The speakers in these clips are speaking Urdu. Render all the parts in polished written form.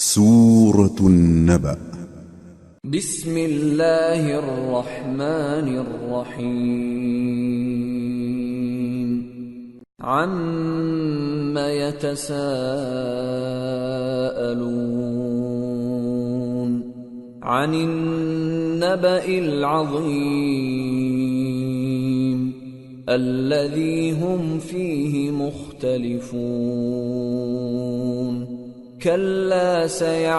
سورة النبأ. بسم الله الرحمن الرحيم. عما يتساءلون عن النبأ العظيم الذي هم فيه مختلفون كلا سيعلمون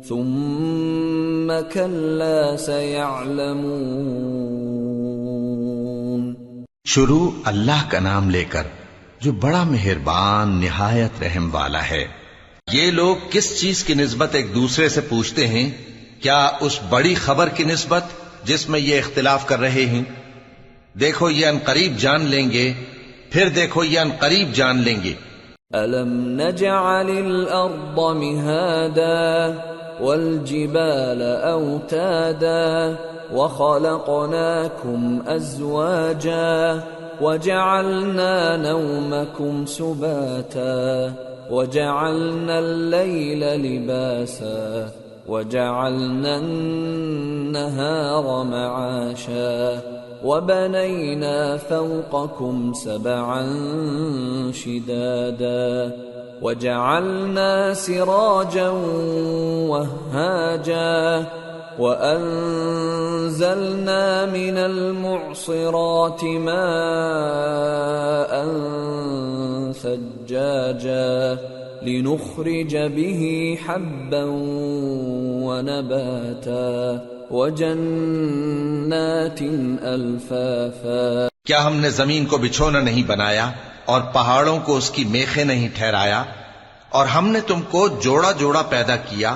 ثم كلا سيعلمون. شروع اللہ کا نام لے کر جو بڑا مہربان نہایت رحم والا ہے۔ یہ لوگ کس چیز کی نسبت ایک دوسرے سے پوچھتے ہیں؟ کیا اس بڑی خبر کی نسبت جس میں یہ اختلاف کر رہے ہیں؟ دیکھو یہ عنقریب جان لیں گے، پھر دیکھو یہ عنقریب جان لیں گے۔ أَلَمْ نَجْعَلِ الْأَرْضَ مِهَادًا وَالْجِبَالَ أَوْتَادًا وَخَلَقْنَاكُمْ أَزْوَاجًا وَجَعَلْنَا نَوْمَكُمْ سُبَاتًا وَجَعَلْنَا اللَّيْلَ لِبَاسًا وَجَعَلْنَا النَّهَارَ مَعَاشًا وَبَنَيْنَا فَوْقَكُمْ سَبْعًا شِدَادًا وَجَعَلْنَا سِرَاجًا وَهَّاجًا وَأَنزَلْنَا مِنَ الْمُعْصِرَاتِ مَاءً ثَجَّاجًا لِنُخْرِجَ بِهِ حَبًّا وَنَبَاتًا وَجَنَّاتٍ أَلْفَافًا۔ کیا ہم نے زمین کو بچھونا نہیں بنایا اور پہاڑوں کو اس کی میخیں نہیں ٹھہرایا؟ اور ہم نے تم کو جوڑا جوڑا پیدا کیا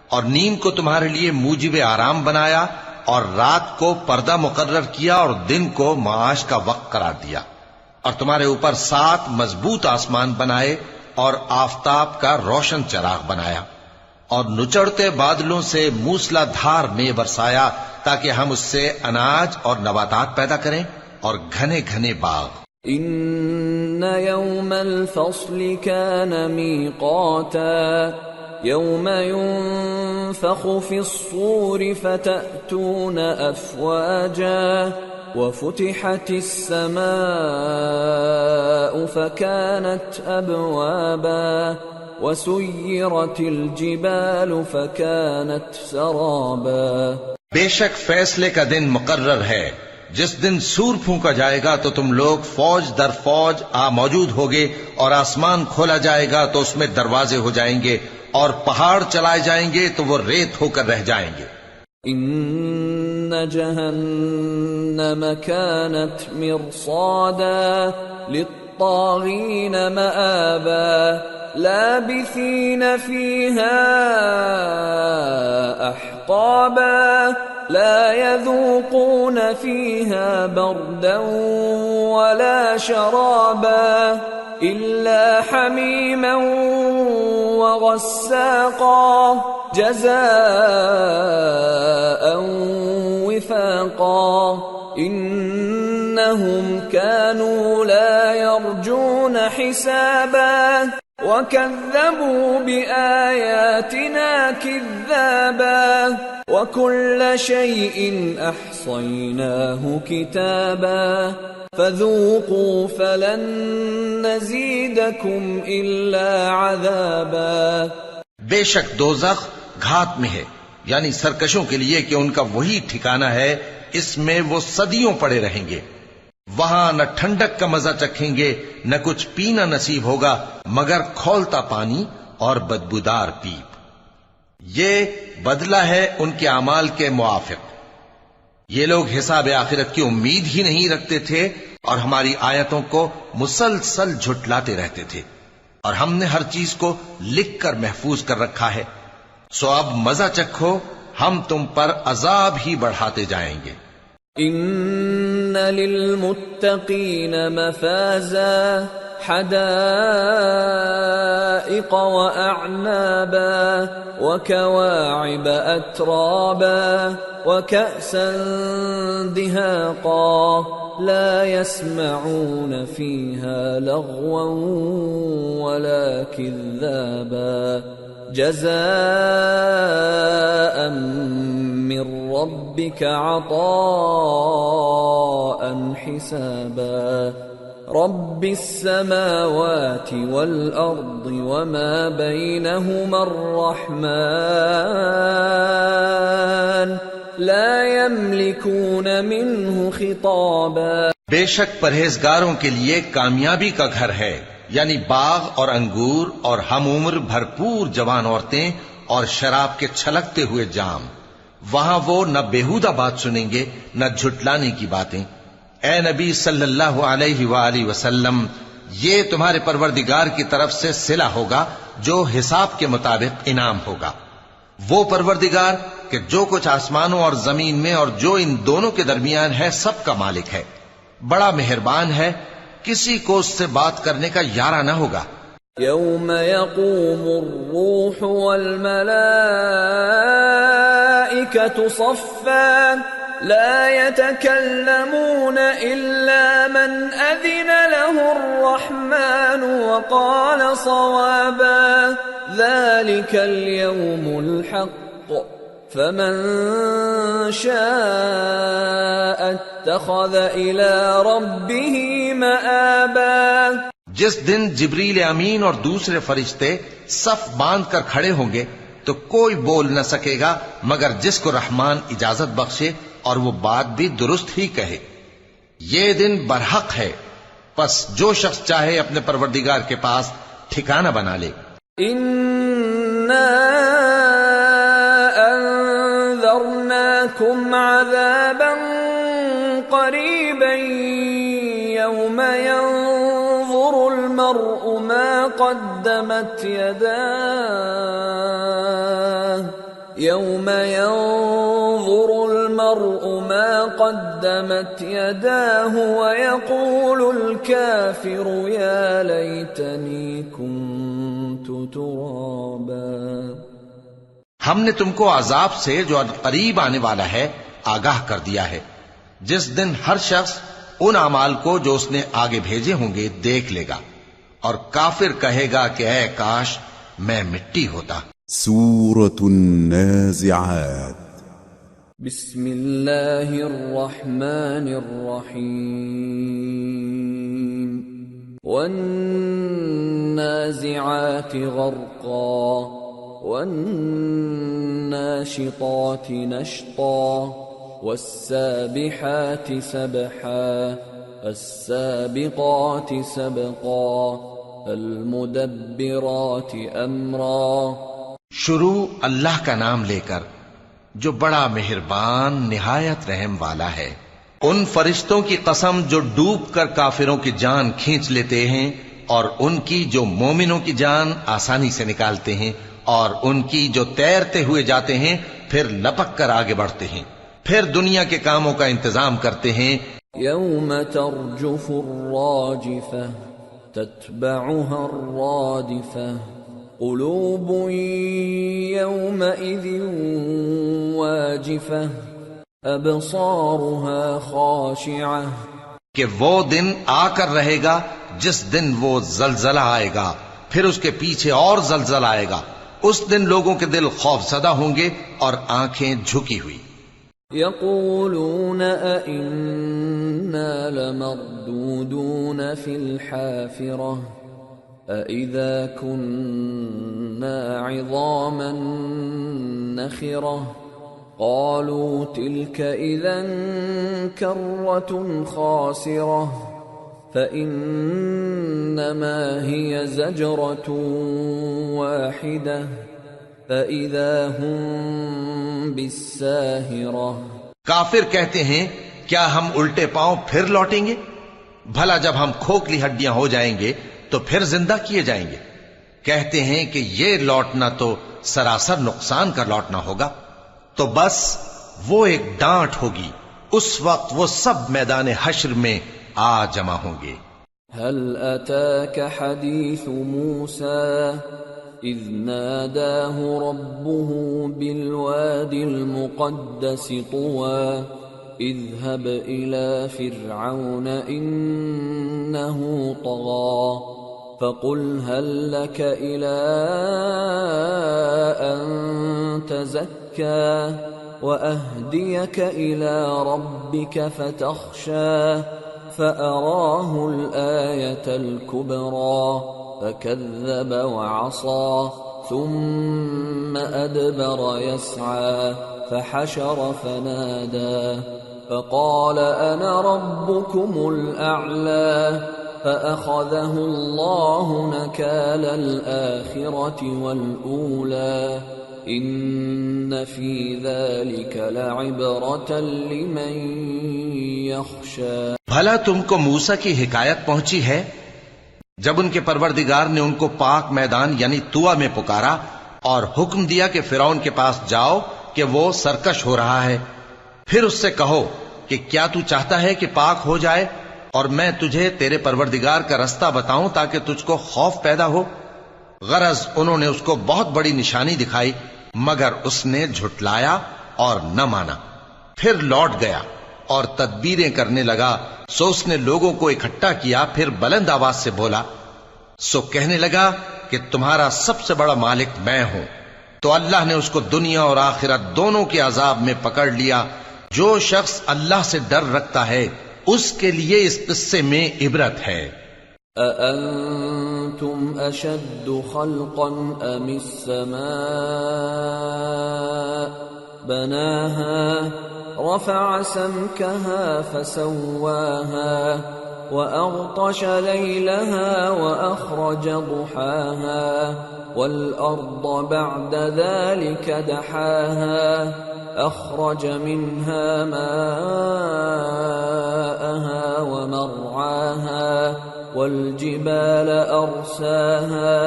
اور نیند کو تمہارے لیے موجب آرام بنایا اور رات کو پردہ مقرر کیا اور دن کو معاش کا وقت قرار دیا، اور تمہارے اوپر 7 مضبوط آسمان بنائے اور آفتاب کا روشن چراغ بنایا، اور نچڑتے بادلوں سے موسلا دھار میں برسایا تاکہ ہم اس سے اناج اور نباتات پیدا کریں اور گھنے گھنے باغ۔ ان يوم الفصل كان ميقاتا يوم ينفخ في الصور فتأتون أفواجا وفتحت السماء فكانت أبوابا وسيرت الجبال فكانت سرابا۔ بے شک فیصلے کا دن مقرر ہے، جس دن سور پھونکا جائے گا تو تم لوگ فوج در فوج موجود ہوگے، اور آسمان کھولا جائے گا تو اس میں دروازے ہو جائیں گے، اور پہاڑ چلائے جائیں گے تو وہ ریت ہو کر رہ جائیں گے۔ ان جہنم كانت مرصادا للطاغین مآبا لابثین فيها احقابا لا يذوقون فيها بردا ولا شرابا إلا حميما وغساقا جزاء وفاقا إنهم كانوا لا يرجون حسابا وكذبوا بآياتنا كذابا وكل شيء أحصيناه كتابا فذوقوا فلن نزيدكم إلا عذابا۔ بے شک دوزخ گھات میں ہے، یعنی سرکشوں کے لیے کہ ان کا وہی ٹھکانہ ہے، اس میں وہ صدیوں پڑے رہیں گے۔ وہاں نہ ٹھنڈک کا مزہ چکھیں گے، نہ کچھ پینا نصیب ہوگا مگر کھولتا پانی اور بدبودار پیپ۔ یہ بدلہ ہے ان کے اعمال کے موافق۔ یہ لوگ حساب آخرت کی امید ہی نہیں رکھتے تھے اور ہماری آیتوں کو مسلسل جھٹلاتے رہتے تھے، اور ہم نے ہر چیز کو لکھ کر محفوظ کر رکھا ہے، سو اب مزہ چکھو، ہم تم پر عذاب ہی بڑھاتے جائیں گے۔ ان للمتقین مفازا حدائق حدائق وأعنابا وكواعب أترابا وكأسا دهاقا لا يسمعون فيها لغوا ولا كذابا جزاء من ربك عطاء حسابا رب السماوات والأرض وما بينهما الرحمن لا يملكون منه خطابا بے شک پرہیزگاروں کے لیے کامیابی کا گھر ہے، یعنی باغ اور انگور اور ہم عمر بھرپور جوان عورتیں اور شراب کے چھلکتے ہوئے جام۔ وہاں وہ نہ بیہودہ بات سنیں گے نہ جھٹلانے کی باتیں۔ اے نبی صلی اللہ علیہ وآلہ وسلم، یہ تمہارے پروردگار کی طرف سے صلہ ہوگا جو حساب کے مطابق انعام ہوگا۔ وہ پروردگار کہ جو کچھ آسمانوں اور زمین میں اور جو ان دونوں کے درمیان ہے سب کا مالک ہے، بڑا مہربان ہے، کسی کو اس سے بات کرنے کا یارہ نہ ہوگا۔ يوم يقوم الروح والملائكة صفا لا يتكلمون إلا من أذن له الرحمن وقال صوابا ذلك اليوم الحق فمن شاء اتخذ إلى ربه مآبا۔ جس دن جبریل امین اور دوسرے فرشتے صف باندھ کر کھڑے ہوں گے تو کوئی بول نہ سکے گا مگر جس کو رحمان اجازت بخشے اور وہ بات بھی درست ہی کہے۔ یہ دن برحق ہے، پس جو شخص چاہے اپنے پروردگار کے پاس ٹھکانہ بنا لے۔ اِنَّا أَنذَرْنَاكُمْ عَذَابًا قَرِيبًا يَوْمَ يَنظُرُ الْمَرْءُ مَا قَدَّمَتْ يَدَاهُ يَوْمَ يَنظُرُ الْمَرْءُ مَا قَدَّمَتْ يَدَاهُ وَيَقُولُ الْكَافِرُ يَا لَيْتَنِي كُنتُ تُرَابًا۔ ہم نے تم کو عذاب سے جو قریب آنے والا ہے آگاہ کر دیا ہے، جس دن ہر شخص ان اعمال کو جو اس نے آگے بھیجے ہوں گے دیکھ لے گا، اور کافر کہے گا کہ اے کاش میں مٹی ہوتا۔ سورة النازعات بسم اللہ الرحمن الرحیم والنازعات غرقا والناشطات نشطا والسابحات سبحا السابقات سبقا المدبرات امرا۔ شروع اللہ کا نام لے کر جو بڑا مہربان نہایت رحم والا ہے۔ ان فرشتوں کی قسم جو ڈوب کر کافروں کی جان کھینچ لیتے ہیں، اور ان کی جو مومنوں کی جان آسانی سے نکالتے ہیں، اور ان کی جو تیرتے ہوئے جاتے ہیں پھر لپک کر آگے بڑھتے ہیں، پھر دنیا کے کاموں کا انتظام کرتے ہیں۔ یوم ترجف الراجفہ تتبعها الرادفہ قلوب یومئذ واجفہ ابصارها خاشعہ۔ کہ وہ دن آ کر رہے گا جس دن وہ زلزلہ آئے گا، پھر اس کے پیچھے اور زلزلہ آئے گا، اس دن لوگوں کے دل خوف زدہ ہوں گے اور آنکھیں جھکی ہوئی۔ یقولون أئنا لمردودون في الحافرة أئذا كنا عظاما نخرة قالوا تلك إذا كرة خاسرة فإنما هي زجرة واحدة فإذا هم بالساهرة۔ کافر کہتے ہیں کیا ہم الٹے پاؤں پھر لوٹیں گے؟ بھلا جب ہم کھوکھلی ہڈیاں ہو جائیں گے تو پھر زندہ کیے جائیں گے؟ کہتے ہیں کہ یہ لوٹنا تو سراسر نقصان کا لوٹنا ہوگا۔ تو بس وہ ایک ڈانٹ ہوگی، اس وقت وہ سب میدان حشر میں آ جمع ہوں گے۔ هل أتاك حديث موسى إذ ناداه ربه بالواد المقدس طوى اذهب إلى فرعون إنه طغى فقل هل لك إلى أن تزكى وأهديك إلى ربك فتخشى فأراه الآية الكبرى فكذب وعصى ثم أدبر يسعى فحشر فنادى فقال أنا ربكم الأعلى فأخذه الله نكال الآخرة والأولى إن في ذلك لعبرة لمن يخشى. بھلا تم کو موسیٰ کی حکایت پہنچی ہے جب ان کے پروردگار نے ان کو پاک میدان یعنی طویٰ میں پکارا اور حکم دیا کہ فرعون کے پاس جاؤ کہ وہ سرکش ہو رہا ہے، پھر اس سے کہو کہ کیا تو چاہتا ہے کہ پاک ہو جائے اور میں تجھے تیرے پروردگار کا رستہ بتاؤں تاکہ تجھ کو خوف پیدا ہو. غرض انہوں نے اس کو بہت بڑی نشانی دکھائی مگر اس نے جھٹلایا اور نہ مانا. پھر لوٹ گیا اور تدبیریں کرنے لگا. سو اس نے لوگوں کو اکٹھا کیا، پھر بلند آواز سے بولا، سو کہنے لگا کہ تمہارا سب سے بڑا مالک میں ہوں. تو اللہ نے اس کو دنیا اور آخرت دونوں کے عذاب میں پکڑ لیا. جو شخص اللہ سے ڈر رکھتا ہے اس کے لیے اس قصے میں عبرت ہے. أأنتم أشد خلقا أم السماء بناها رفع سمكها فسواها وأغطش ليلها وأخرج ضحاها والأرض بعد ذلك دحاها أخرج منها ماءها ومرعاها والجبال أرساها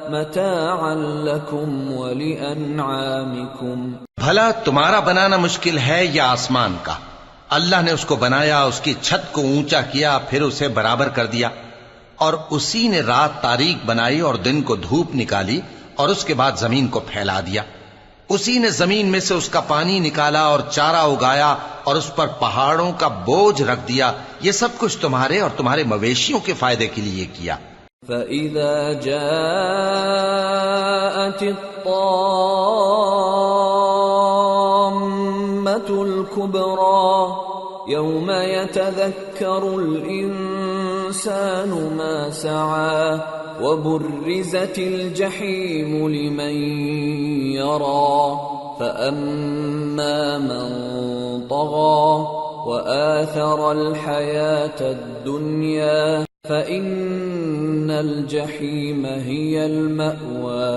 متاعا لكم ولأنعامكم. بھلا تمہارا بنانا مشکل ہے یا آسمان کا؟ اللہ نے اس کو بنایا، اس کی چھت کو اونچا کیا، پھر اسے برابر کر دیا، اور اسی نے رات تاریک بنائی اور دن کو دھوپ نکالی، اور اس کے بعد زمین کو پھیلا دیا. اسی نے زمین میں سے اس کا پانی نکالا اور چارہ اگایا اور اس پر پہاڑوں کا بوجھ رکھ دیا. یہ سب کچھ تمہارے اور تمہارے مویشیوں کے فائدے کے لیے کیا. فَإِذَا جَاءَتِ الطَّامَّةُ الْكُبْرَى يَوْمَ يَتَذَكَّرُ الْإِنسَانُ مَا سَعَى وَبُرِّزَتِ الْجَحِيمُ لِمَنْ يَرَى فَأَمَّا مَنْ طَغَى وَآثَرَ الْحَيَاةَ الدُّنْيَا فَإِنَّ الْجَحِيمَ هِيَ الْمَأْوَى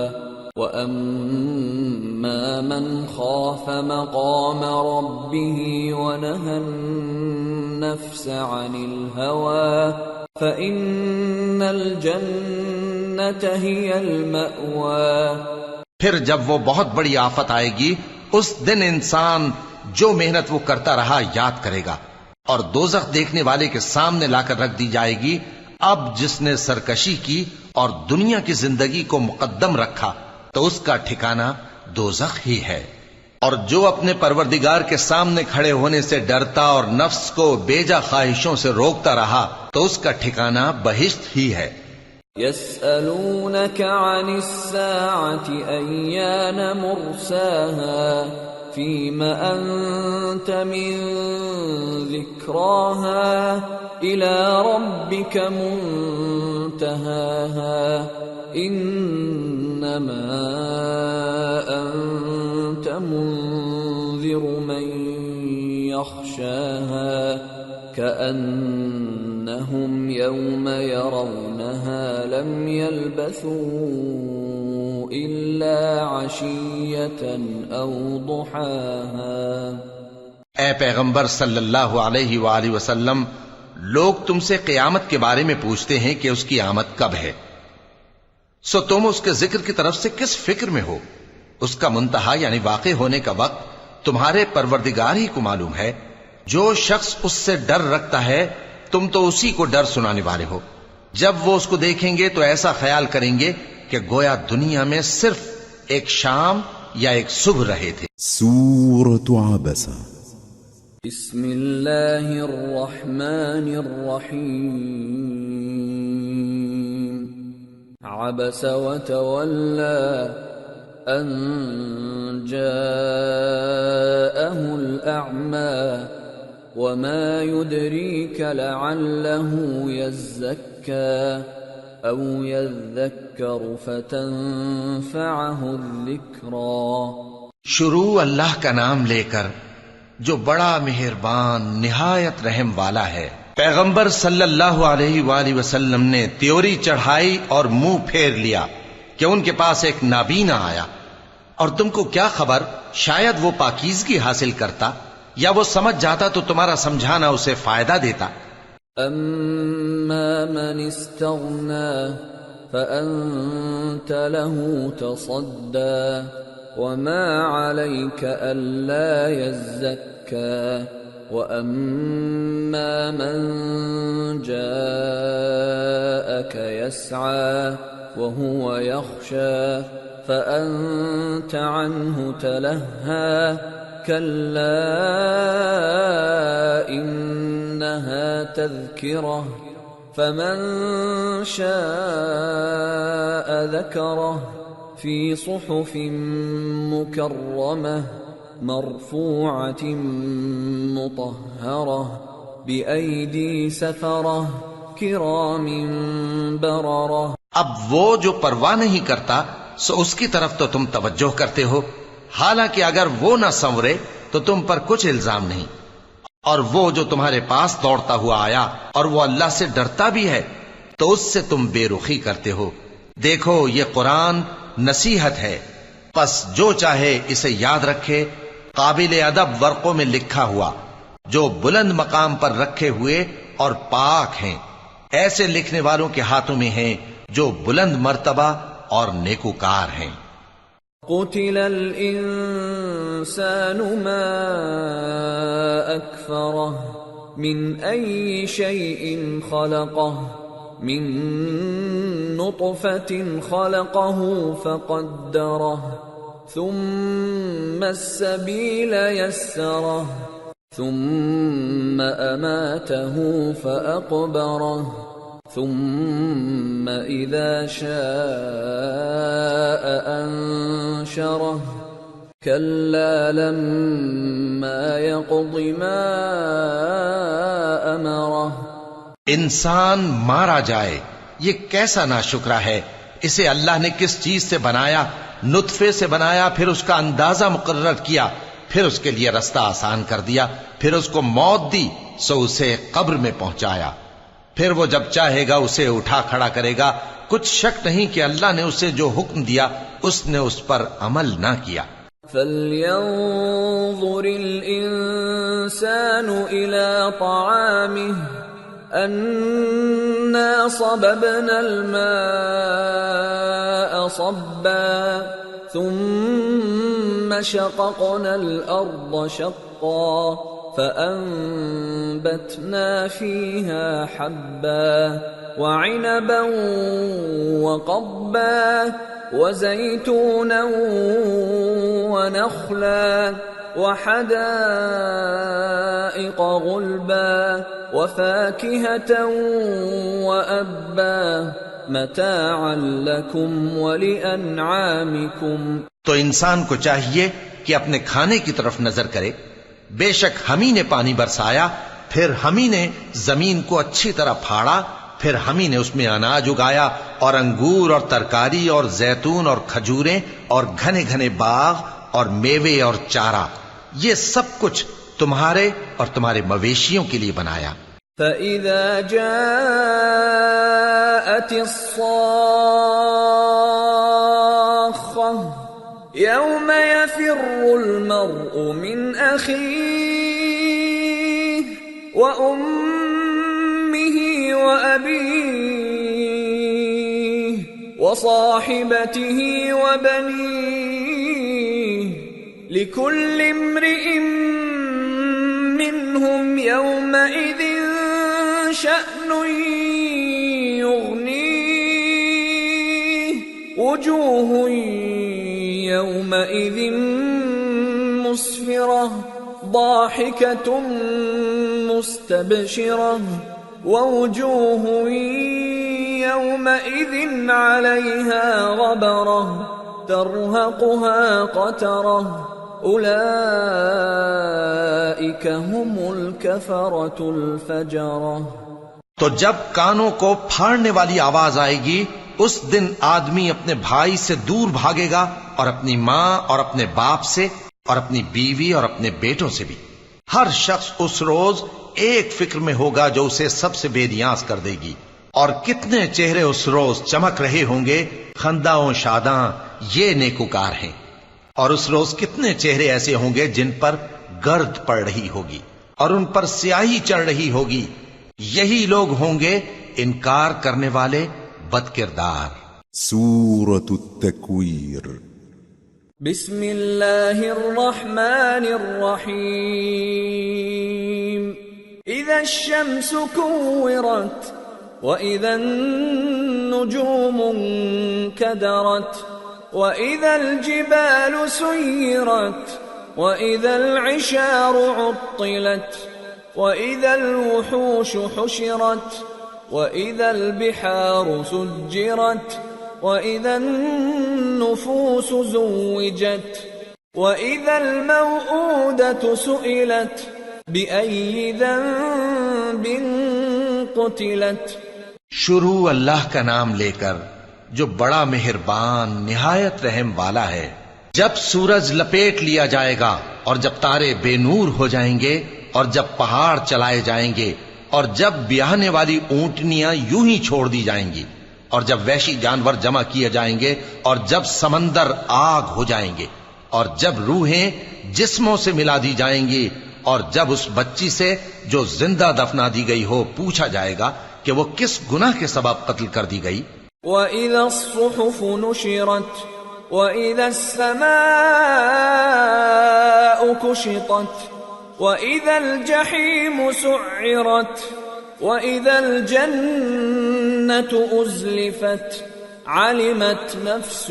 وَأَمَّا مَنْ خَافَ مَقَامَ رَبِّهِ وَنَهَى النَّفْسَ عَنِ الْهَوَى فَإِنَّ الْجَنَّةَ هِيَ الْمَأْوَى. پھر جب وہ بہت بڑی آفت آئے گی اس دن انسان جو محنت وہ کرتا رہا یاد کرے گا، اور دوزخ دیکھنے والے کے سامنے لا کر رکھ دی جائے گی. اب جس نے سرکشی کی اور دنیا کی زندگی کو مقدم رکھا تو اس کا ٹھکانہ دوزخ ہی ہے، اور جو اپنے پروردگار کے سامنے کھڑے ہونے سے ڈرتا اور نفس کو بیجا خواہشوں سے روکتا رہا تو اس کا ٹھکانہ بہشت ہی ہے. يسألونك عن الساعة أيان مرساها فيم أنت من ذكراها إلى ربك منتهاها إنما أنت منذر من يخشاها كأنهم يوم يرونها لم يلبثوا إلا عشية أو ضحاها. اے پیغمبر صلی اللہ علیہ وآلہ وسلم، لوگ تم سے قیامت کے بارے میں پوچھتے ہیں کہ اس کی آمد کب ہے، سو تم اس کے ذکر کی طرف سے کس فکر میں ہو؟ اس کا منتہا یعنی واقع ہونے کا وقت تمہارے پروردگار ہی کو معلوم ہے. جو شخص اس سے ڈر رکھتا ہے تم تو اسی کو ڈر سنانے والے ہو. جب وہ اس کو دیکھیں گے تو ایسا خیال کریں گے کہ گویا دنیا میں صرف ایک شام یا ایک صبح رہے تھے۔ سورة عبسة. بسم اللہ الرحمن الرحیم. عبس وتولى أن جاءه الأعمى وما يدريك لعله يزكى أو يذكر فتنفعه الذكرى. شروع اللہ کا نام لے کر جو بڑا مہربان نہایت رحم والا ہے۔ پیغمبر صلی اللہ علیہ وآلہ وسلم نے تیوری چڑھائی اور منہ پھیر لیا کہ ان کے پاس ایک نابینا آیا، اور تم کو کیا خبر شاید وہ پاکیزگی حاصل کرتا یا وہ سمجھ جاتا تو تمہارا سمجھانا اسے فائدہ دیتا۔ اما من استغنى فأنت له تصدى وما عليك ألا يزكى وأما من جاءك يسعى وهو يخشى فأنت عنه تلهى كلا إنها تذكرة فمن شاء ذكره في صحف مكرمة مرفوعة مطهرة بأيدي سفرة كرام بررة۔ اب وہ جو پرواہ نہیں کرتا سو اس کی طرف تو تم توجہ کرتے ہو، حالانکہ اگر وہ نہ سنورے تو تم پر کچھ الزام نہیں۔ اور وہ جو تمہارے پاس دوڑتا ہوا آیا اور وہ اللہ سے ڈرتا بھی ہے تو اس سے تم بے رخی کرتے ہو۔ دیکھو یہ قرآن نصیحت ہے، پس جو چاہے اسے یاد رکھے، قابل ادب ورقوں میں لکھا ہوا، جو بلند مقام پر رکھے ہوئے اور پاک ہیں، ایسے لکھنے والوں کے ہاتھوں میں ہیں جو بلند مرتبہ اور نیکوکار ہیں۔ قتل الانسان ما اکفرہ من ای شیء خلقہ من نطفة خلقه فقدره ثم السبيل يسره ثم أماته فأقبره ثم إذا شاء أنشره كلا لما يقض ما أمره۔ انسان مارا جائے، یہ کیسا ناشکرا ہے۔ اسے اللہ نے کس چیز سے بنایا؟ نطفے سے بنایا، پھر اس کا اندازہ مقرر کیا، پھر اس کے لیے رستہ آسان کر دیا، پھر اس کو موت دی سو اسے قبر میں پہنچایا، پھر وہ جب چاہے گا اسے اٹھا کھڑا کرے گا۔ کچھ شک نہیں کہ اللہ نے اسے جو حکم دیا اس نے اس پر عمل نہ کیا۔ فَلْيَنظُرِ الْإِنسَانُ إِلَى طَعَامِهِ أَنَّا صَبَبْنَا الْمَاءَ صَبًّا ثُمَّ شَقَقْنَا الْأَرْضَ شَقًّا فَأَنبَتْنَا فِيهَا حَبًّا وَعِنَبًا وَقَضْبًا وَزَيْتُونًا وَنَخْلًا وحدائق غلبا وفاكهة وأبا متاعا لكم ولأنعامكم۔ تو انسان کو چاہیے کہ اپنے کھانے کی طرف نظر کرے۔ بے شک ہم ہی نے پانی برسایا، پھر ہم ہی نے زمین کو اچھی طرح پھاڑا، پھر ہم ہی نے اس میں اناج اگایا اور انگور اور ترکاری اور زیتون اور کھجوریں اور گھنے گھنے باغ اور میوے اور چارہ، یہ سب کچھ تمہارے اور تمہارے مویشیوں کے لیے بنایا۔ فَإِذَا جَاءَتِ الصَّاخَّةُ يَوْمَ يَفِرُّ الْمَرْءُ مِنْ أَخِيهِ وَأُمِّهِ وَأَبِيهِ وَصَاحِبَتِهِ وَبَنِيهِ لِكُلِّ امْرِئٍ مِّنْهُمْ يَوْمَئِذٍ شَأْنٌ وجوه يومئذ مسفرة ضاحكة مستبشرة ووجوه يومئذ عليها غبرة ترهقها قترة أولئك هم الكفرة الفجرة۔ تو جب کانوں کو پھاڑنے والی آواز آئے گی اس دن آدمی اپنے بھائی سے دور بھاگے گا اور اپنی ماں اور اپنے باپ سے اور اپنی بیوی اور اپنے بیٹوں سے بھی۔ ہر شخص اس روز ایک فکر میں ہوگا جو اسے سب سے بے نیاز کر دے گی۔ اور کتنے چہرے اس روز چمک رہے ہوں گے، خنداں و شاداں یہ نیکوکار ہیں۔ اور اس روز کتنے چہرے ایسے ہوں گے جن پر گرد پڑ رہی ہوگی اور ان پر سیاہی چڑھ رہی ہوگی، یہی لوگ ہوں گے انکار کرنے والے بد کردار۔ سورة التكوير۔ بسم اللہ الرحمن الرحیم۔ اذا الشمس كورت وإذا النجوم انكدرت وإذا الجبال سيرت وإذا العشار عطلت وإذا الوحوش حشرت وإذا البحار سجرت وإذا النفوس زوجت وإذا الموءودة سئلت بأي ذنب قتلت۔ شروع اللہ کا نام لے کر جو بڑا مہربان نہایت رحم والا ہے۔ جب سورج لپیٹ لیا جائے گا اور جب تارے بے نور ہو جائیں گے اور جب پہاڑ چلائے جائیں گے اور جب بیاہنے والی اونٹنیاں یوں ہی چھوڑ دی جائیں گی اور جب وحشی جانور جمع کیے جائیں گے اور جب سمندر آگ ہو جائیں گے اور جب روحیں جسموں سے ملا دی جائیں گی اور جب اس بچی سے جو زندہ دفنا دی گئی ہو پوچھا جائے گا کہ وہ کس گناہ کے سبب قتل کر دی گئی۔ وَإِذَا الصُّحُفُ نُشِرَتْ وَإِذَا السَّمَاءُ كُشِطَتْ وَإِذَا الْجَحِيمُ سُعِّرَتْ وَإِذَا الْجَنَّةُ أُزْلِفَتْ عَلِمَتْ نَفْسٌ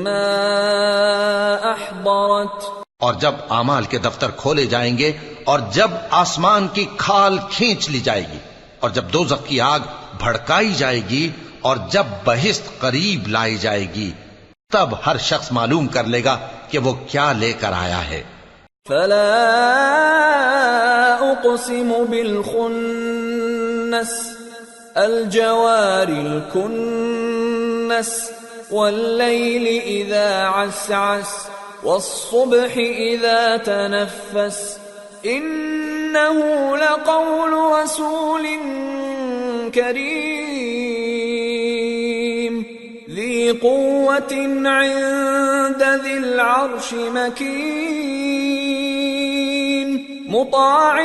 مَّا أَحْضَرَتْ۔ اور جب اعمال کے دفتر کھولے جائیں گے اور جب آسمان کی کھال کھینچ لی جائے گی اور جب دوزخ کی آگ بھڑکائی جائے گی اور جب بہشت قریب لائی جائے گی تب ہر شخص معلوم کر لے گا کہ وہ کیا لے کر آیا ہے۔ فلا اقسم بالخنس الجوار الكنس والليل اذا عسعس والصبح اذا تنفس انه لقول رسول كريم ذي قوة عند ذي العرش مكين مطاع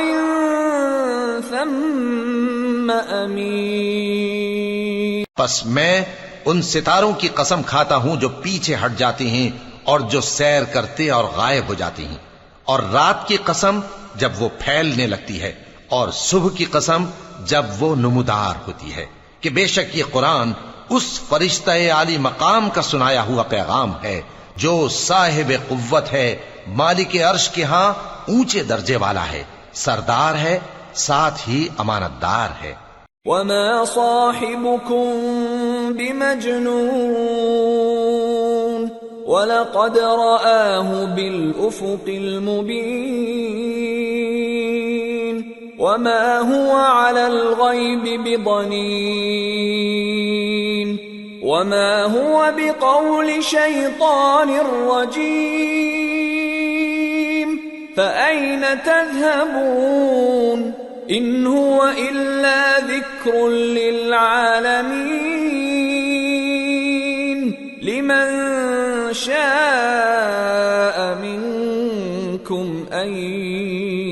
ثم امین۔ پس میں ان ستاروں کی قسم کھاتا ہوں جو پیچھے ہٹ جاتے ہیں اور جو سیر کرتے اور غائب ہو جاتے ہیں، اور رات کی قسم جب وہ پھیلنے لگتی ہے، اور صبح کی قسم جب وہ نمودار ہوتی ہے، کہ بے شک یہ قرآن اس فرشتہ عالی مقام کا سنایا ہوا پیغام ہے جو صاحب قوت ہے، مالک عرش کے ہاں اونچے درجے والا ہے، سردار ہے، ساتھ ہی امانت دار ہے۔ وما صاحبكم بمجنون ولقد رآه بالأفق المبين وما هو على الغيب بضنين وما هو بقول شيطان رجيم فأين تذهبون إن هو إلا ذكر للعالمين لمن شاء منكم أن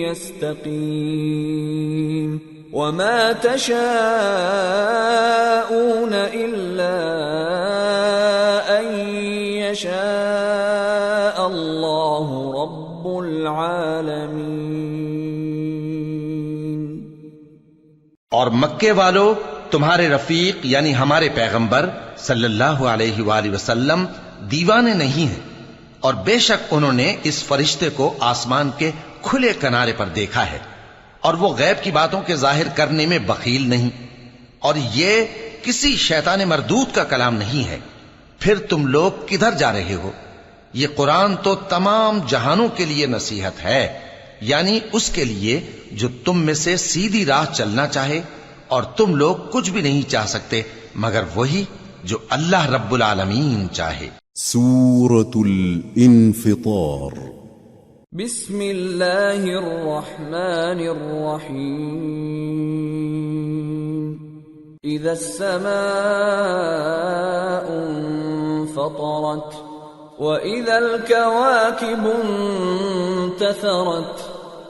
يستقيم وما تشاءون إلا أن يشاء الله رب العالمين۔ اور مکے والو تمہارے رفیق یعنی ہمارے پیغمبر صلی اللہ علیہ وآلہ وسلم دیوانے نہیں ہیں، اور بے شک انہوں نے اس فرشتے کو آسمان کے کھلے کنارے پر دیکھا ہے، اور وہ غیب کی باتوں کے ظاہر کرنے میں بخیل نہیں، اور یہ کسی شیطان مردود کا کلام نہیں ہے۔ پھر تم لوگ کدھر جا رہے ہو؟ یہ قرآن تو تمام جہانوں کے لیے نصیحت ہے، یعنی اس کے لیے جو تم میں سے سیدھی راہ چلنا چاہے، اور تم لوگ کچھ بھی نہیں چاہ سکتے مگر وہی جو اللہ رب العالمین چاہے۔ سورة الانفطار۔ بسم اللہ الرحمن الرحیم۔ اذا السماء انفطرت وَإِذَا الْكَوَاكِبُ انتَثَرَتْ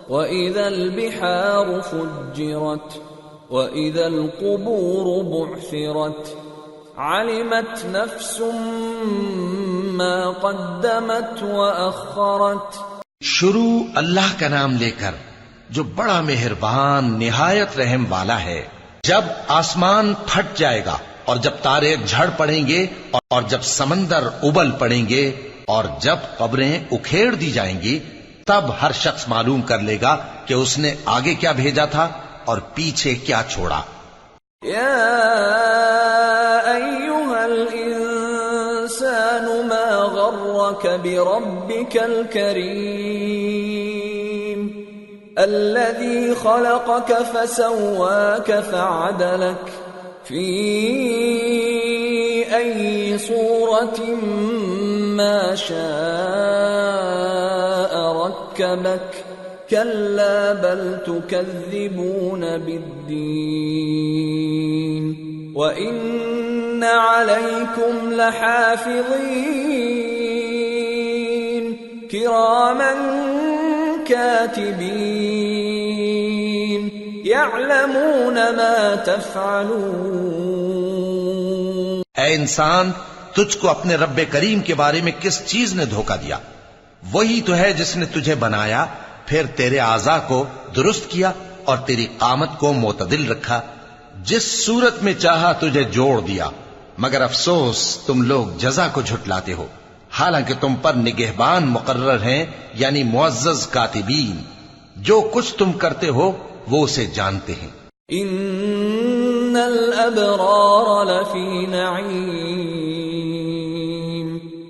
وَإِذَا الْبِحَارُ فُجِّرَتْ وَإِذَا الْقُبُورُ بُعْثِرَتْ عَلِمَتْ نَفْسٌ مَّا قَدَّمَتْ وَأَخَّرَتْ۔ شروع اللہ کا نام لے کر جو بڑا مہربان نہایت رحم والا ہے۔ جب آسمان پھٹ جائے گا، اور جب تارے جھڑ پڑیں گے، اور جب سمندر ابل پڑیں گے، اور جب قبریں اکھیڑ دی جائیں گی، تب ہر شخص معلوم کر لے گا کہ اس نے آگے کیا بھیجا تھا اور پیچھے کیا چھوڑا۔ یا ایھا الانسان ما غرک بربک الکریم الذی خلقک فسواک فعدلک فی ای صورت ما شاء رکبک کلا بل تکذبون بالدین وإن علیکم لحافظین کراما کاتبین یعلمون ما تفعلون۔ اے انسان، تجھ کو اپنے رب کریم کے بارے میں کس چیز نے دھوکہ دیا؟ وہی تو ہے جس نے تجھے بنایا، پھر تیرے اعضاء کو درست کیا اور تیری قامت کو معتدل رکھا، جس صورت میں چاہا تجھے جوڑ دیا، مگر افسوس تم لوگ جزا کو جھٹلاتے ہو، حالانکہ تم پر نگہبان مقرر ہیں، یعنی معزز کاتبین، جو کچھ تم کرتے ہو وہ اسے جانتے ہیں۔ ان الابرار لفی نعیم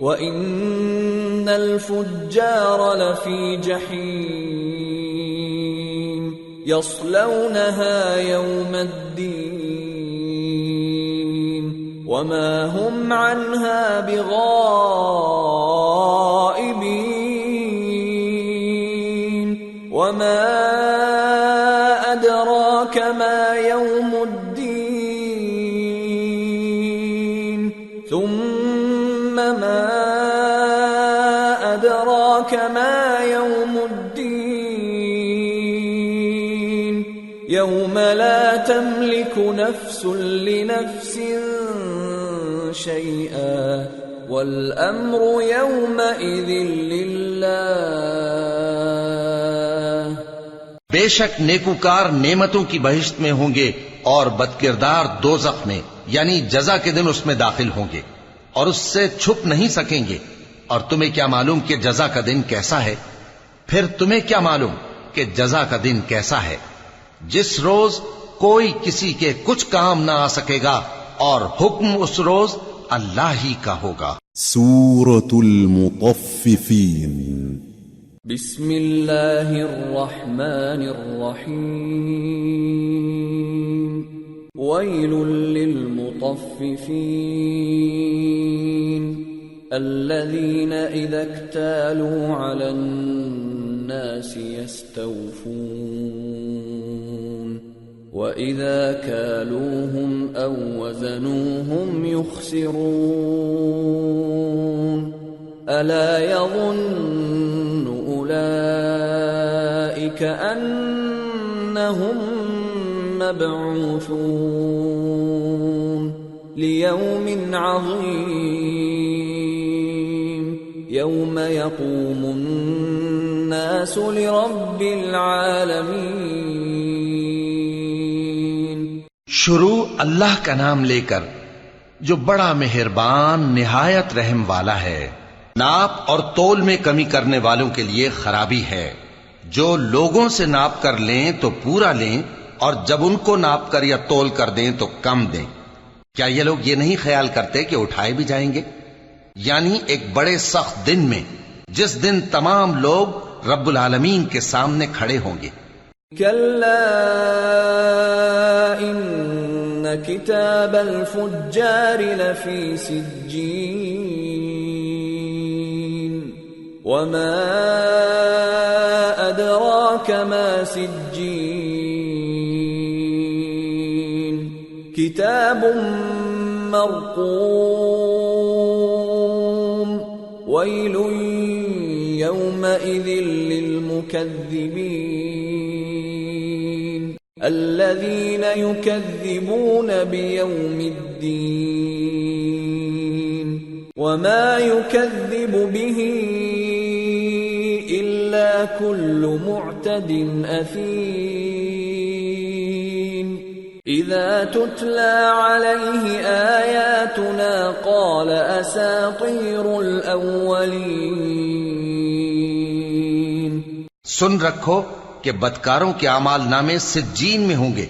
وان الفجار لفی جحیم یصلونها یوم الدین وما هم عنها بغائبین وما أدراك ما يوم الدين ثم ما أدراك ما يوم الدين يوم لا تملك نفس لنفس شيئا والأمر يومئذ لله۔ بے شک نیکوکار نعمتوں کی بہشت میں ہوں گے، اور بدکردار دوزخ میں، یعنی جزا کے دن اس میں داخل ہوں گے، اور اس سے چھپ نہیں سکیں گے۔ اور تمہیں کیا معلوم کہ جزا کا دن کیسا ہے؟ پھر تمہیں کیا معلوم کہ جزا کا دن کیسا ہے؟ جس روز کوئی کسی کے کچھ کام نہ آ سکے گا، اور حکم اس روز اللہ ہی کا ہوگا۔ سورة المطففين۔ بسم اللہ الرحمن الرحیم۔ ویل للمطففین الذین اذا اکتالوا علی الناس یستوفون وَإِذَا كَالُوهُمْ أَوْ وَزَنُوهُمْ يُخْسِرُونَ أَلَا يَظُنُّ أُولَئِكَ أَنَّهُمْ مَبْعُوثُونَ لِيَوْمٍ عَظِيمٍ يَوْمَ يَقُومُ النَّاسُ لِرَبِّ الْعَالَمِينَ۔ شروع اللہ کا نام لے کر جو بڑا مہربان نہایت رحم والا ہے۔ ناپ اور تول میں کمی کرنے والوں کے لیے خرابی ہے۔ جو لوگوں سے ناپ کر لیں تو پورا لیں، اور جب ان کو ناپ کر یا تول کر دیں تو کم دیں۔ کیا یہ لوگ یہ نہیں خیال کرتے کہ اٹھائے بھی جائیں گے؟ یعنی ایک بڑے سخت دن میں، جس دن تمام لوگ رب العالمین کے سامنے کھڑے ہوں گے۔ كلا إن كتاب الفجار لفي سجين وما أدراك ما سجين كتاب مرقوم ويل يومئذ للمكذبين الذين يكذبون بيوم الدين وما يكذب به إلا كل معتد أثيم إذا تتلى عليه آياتنا قال أساطير الأولين۔ سن رکھو کہ بدکاروں کے اعمال نامے سجین میں ہوں گے،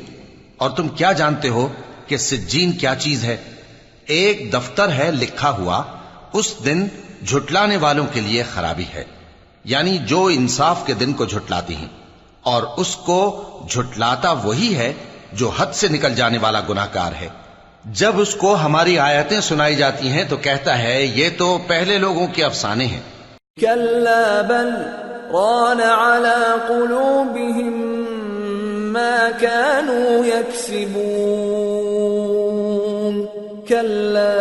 اور تم کیا جانتے ہو کہ سجین کیا چیز ہے؟ ایک دفتر ہے لکھا ہوا، اس دن جھٹلانے والوں کے لیے خرابی ہے، یعنی جو انصاف کے دن کو جھٹلاتی ہیں، اور اس کو جھٹلاتا وہی ہے جو حد سے نکل جانے والا گناہگار ہے۔ جب اس کو ہماری آیتیں سنائی جاتی ہیں تو کہتا ہے یہ تو پہلے لوگوں کے افسانے ہیں۔ كلا بل ران على قلوبهم ما كانوا يكسبون كلا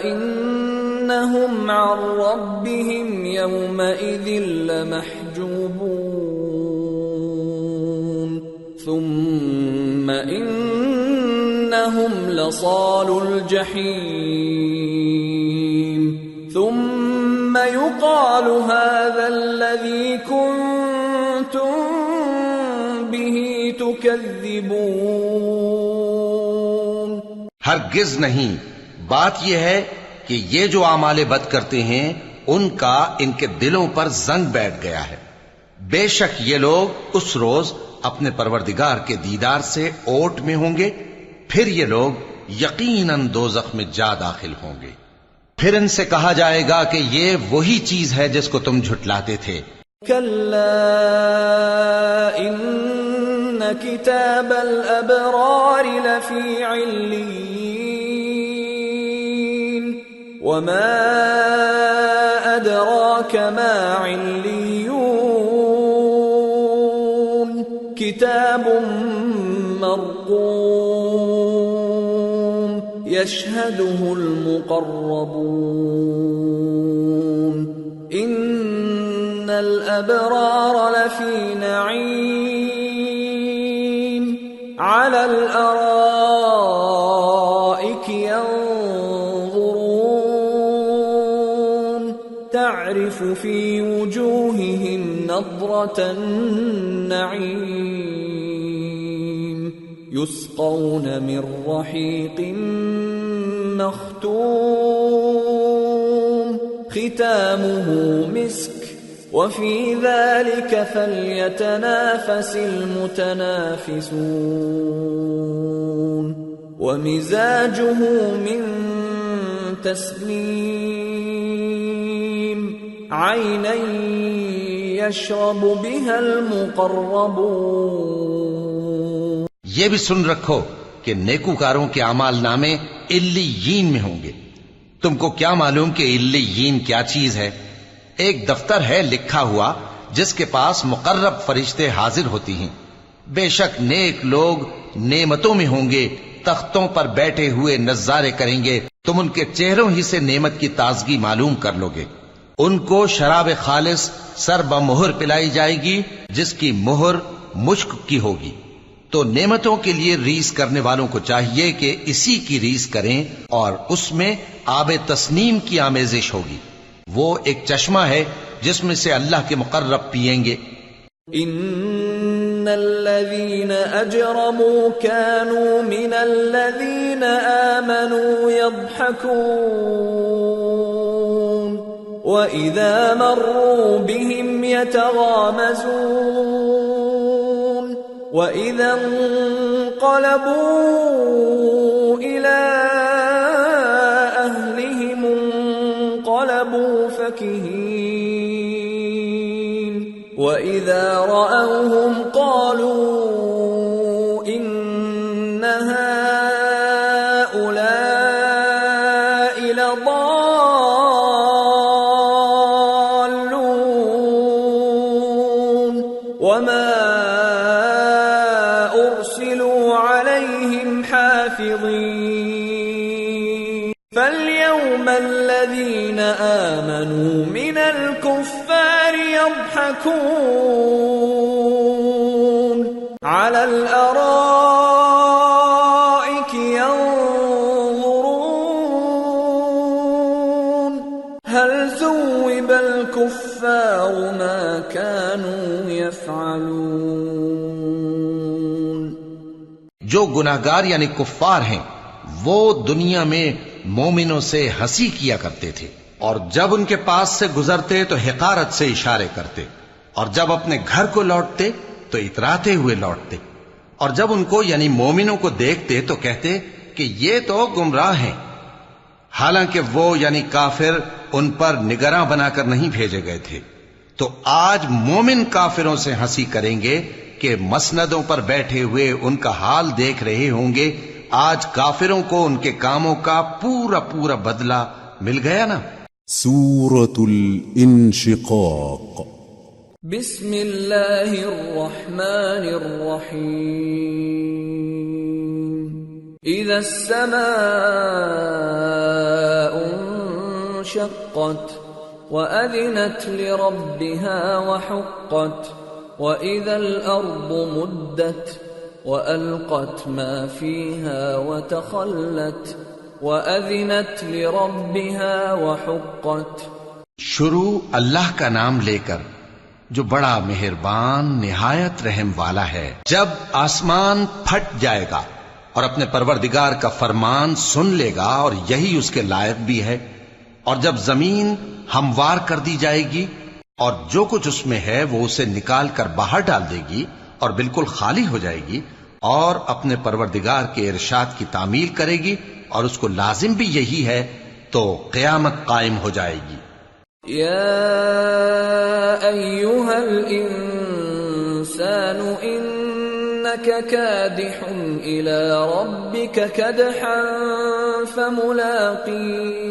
إنهم عن ربهم يومئذ لمحجوبون ثم إنهم لصالو الجحيم ثم يقال هذا الذي كنتم به تكذبون۔ ہرگز نہیں، بات یہ ہے کہ یہ جو اعمال بد کرتے ہیں ان کا ان کے دلوں پر زنگ بیٹھ گیا ہے۔ بے شک یہ لوگ اس روز اپنے پروردگار کے دیدار سے اوٹ میں ہوں گے، پھر یہ لوگ یقیناً دوزخ میں جا داخل ہوں گے۔ پھر ان سے کہا جائے گا کہ یہ وہی چیز ہے جس کو تم جھٹلاتے تھے۔ كلا إن كتاب الأبرار لفي عليين وما أدراك ما عليون كتاب مرقوم يشهده المقربون إن الأبرار لفي نعيم على الأرائك ينظرون تعرف في وجوههم نضرة النعيم يسقون من رحيق مختوم ختامه مسك وفي ذلك فليتنافس المتنافسون ومزاجه من تسنيم عينا يشرب بها المقربون۔ یہ بھی سن رکھو کہ نیکوکاروں کے اعمال نامے علیین میں ہوں گے۔ تم کو کیا معلوم کہ علیین کیا چیز ہے؟ ایک دفتر ہے لکھا ہوا جس کے پاس مقرب فرشتے حاضر ہوتی ہیں۔ بے شک نیک لوگ نعمتوں میں ہوں گے، تختوں پر بیٹھے ہوئے نظارے کریں گے، تم ان کے چہروں ہی سے نعمت کی تازگی معلوم کر لو گے۔ ان کو شراب خالص سر بمہر پلائی جائے گی جس کی مہر مشک کی ہوگی۔ تو نعمتوں کے لیے ریس کرنے والوں کو چاہیے کہ اسی کی ریس کریں، اور اس میں آب تسنیم کی آمیزش ہوگی۔ وہ ایک چشمہ ہے جس میں سے اللہ کے مقرب پئیں گے۔ ان الذين أجرموا كانوا من الذين آمنوا يضحكون وإذا مروا بهم يتغامزون وإذا انقلبوا إلى أهلهم انقلبوا فكهين وإذا رأوهم قالوا إن هؤلاء لضالون وما أرسلوا عليهم حافظين فاليوم الذين آمنوا من الكفار يضحكون على الأرائك ينظرون هل ثوب الكفار ما كانوا يفعلون جو گناہگار یعنی کفار ہیں وہ دنیا میں مومنوں سے ہنسی کیا کرتے تھے، اور جب ان کے پاس سے گزرتے تو حقارت سے اشارے کرتے، اور جب اپنے گھر کو لوٹتے تو اتراتے ہوئے لوٹتے، اور جب ان کو یعنی مومنوں کو دیکھتے تو کہتے کہ یہ تو گمراہ ہیں، حالانکہ وہ یعنی کافر ان پر نگراں بنا کر نہیں بھیجے گئے تھے۔ تو آج مومن کافروں سے ہنسی کریں گے کہ مسندوں پر بیٹھے ہوئے ان کا حال دیکھ رہے ہوں گے۔ آج کافروں کو ان کے کاموں کا پورا پورا بدلہ مل گیا نا۔ سورة الانشقاق بسم اللہ الرحمن الرحیم اذا السماء انشقت وأذنت لربها وحقت وإذا الأرض مدت وألقت ما فيها وتخلت وأذنت لربها وحقت۔ شروع اللہ کا نام لے کر جو بڑا مہربان نہایت رحم والا ہے۔ جب آسمان پھٹ جائے گا اور اپنے پروردگار کا فرمان سن لے گا اور یہی اس کے لائق بھی ہے، اور جب زمین ہموار کر دی جائے گی اور جو کچھ اس میں ہے وہ اسے نکال کر باہر ڈال دے گی اور بالکل خالی ہو جائے گی، اور اپنے پروردگار کے ارشاد کی تعمیل کرے گی اور اس کو لازم بھی یہی ہے، تو قیامت قائم ہو جائے گی۔ یا ایھا الانسان انک کادح الی ربک کدحا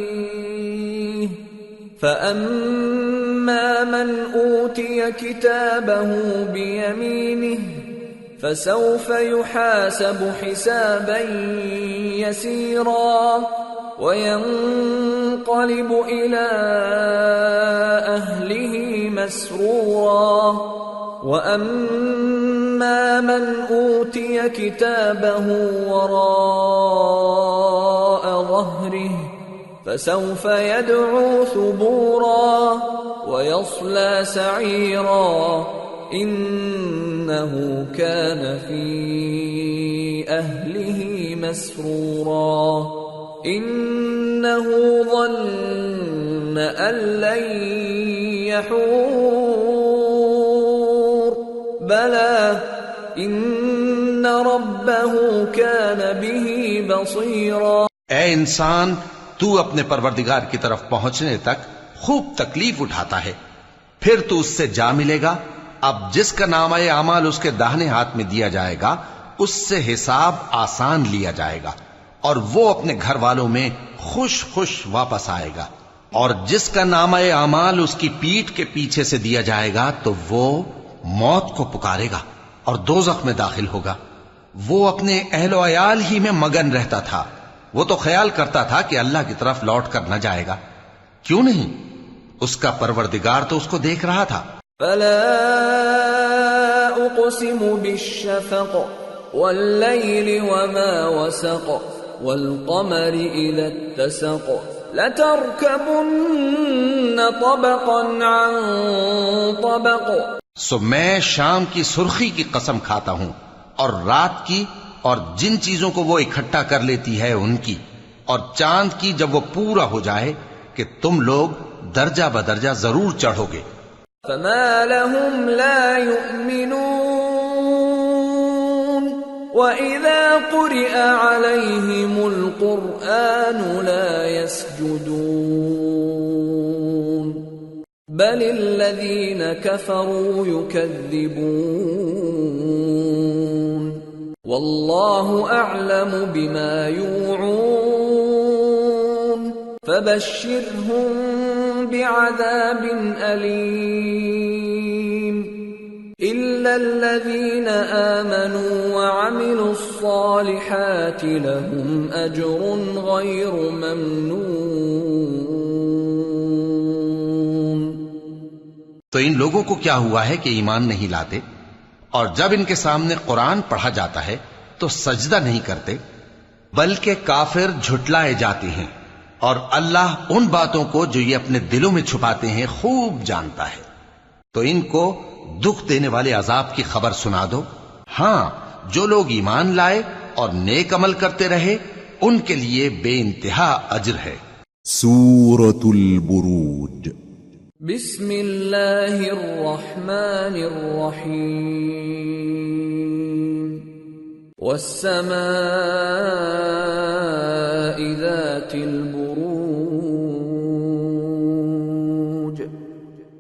فملاقیہ فأما من أوتي كتابه بيمينه فسوف يحاسب حسابا يسيرا وينقلب إلى أهله مسرورا وأما من أوتي كتابه وراء ظهره فسوف يدعو ثبورا ويصلى سعيرا إنه كان في أهله مسرورا إنه ظن أن لن يحور بلى إن ربه كان به بصيرا۔ اے انسان، تو اپنے پروردگار کی طرف پہنچنے تک خوب تکلیف اٹھاتا ہے، پھر تو اس سے جا ملے گا۔ اب جس کا نامہ اعمال اس کے داہنے ہاتھ میں دیا جائے گا اس سے حساب آسان لیا جائے گا، اور وہ اپنے گھر والوں میں خوش خوش واپس آئے گا، اور جس کا نامہ اعمال اس کی پیٹھ کے پیچھے سے دیا جائے گا تو وہ موت کو پکارے گا اور دوزخ میں داخل ہوگا۔ وہ اپنے اہل و عیال ہی میں مگن رہتا تھا، وہ تو خیال کرتا تھا کہ اللہ کی طرف لوٹ کر نہ جائے گا، کیوں نہیں؟ اس کا پروردگار تو اس کو دیکھ رہا تھا۔ فلا اقسم بالشفق والليل وما وسق والقمر اذا اتسق لتركبن طبقا عن طبق سو میں شام کی سرخی کی قسم کھاتا ہوں اور رات کی اور جن چیزوں کو وہ اکٹھا کر لیتی ہے ان کی، اور چاند کی جب وہ پورا ہو جائے کہ تم لوگ درجہ بدرجہ ضرور چڑھو گے۔ فما لهم لا يؤمنون وَإِذَا قُرِئَ عَلَيْهِمُ الْقُرْآنُ لَا يَسْجُدُونَ بَلِ الَّذِينَ كَفَرُوا يُكَذِّبُونَ وَاللَّهُ أَعْلَمُ بِمَا يُوعُونَ فَبَشِّرْهُم بِعَذَابٍ أَلِيمٍ إِلَّا الَّذِينَ آمَنُوا وَعَمِلُوا الصَّالِحَاتِ لَهُمْ أَجْرٌ غَيْرُ مَمْنُونٍ۔ تو ان لوگوں کو کیا ہوا ہے کہ ایمان نہیں لاتے، اور جب ان کے سامنے قرآن پڑھا جاتا ہے تو سجدہ نہیں کرتے، بلکہ کافر جھٹلائے جاتے ہیں، اور اللہ ان باتوں کو جو یہ اپنے دلوں میں چھپاتے ہیں خوب جانتا ہے۔ تو ان کو دکھ دینے والے عذاب کی خبر سنا دو۔ ہاں، جو لوگ ایمان لائے اور نیک عمل کرتے رہے ان کے لیے بے انتہا اجر ہے۔ سورة البروج۔ بسم اللہ الرحمن الرحیم۔ والسماء ذات البروج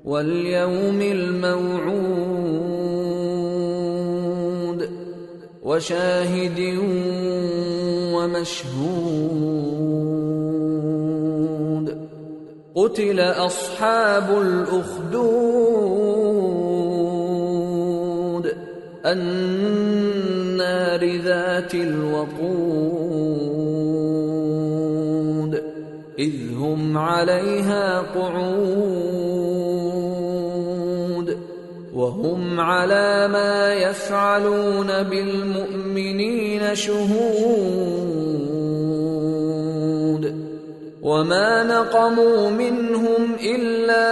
واليوم الموعود وشاهد ومشهود قتل أصحاب الأخدود النار ذات الوقود إذ هم عليها قعود وهم على ما يفعلون بالمؤمنين شهود وما نقموا منهم إلا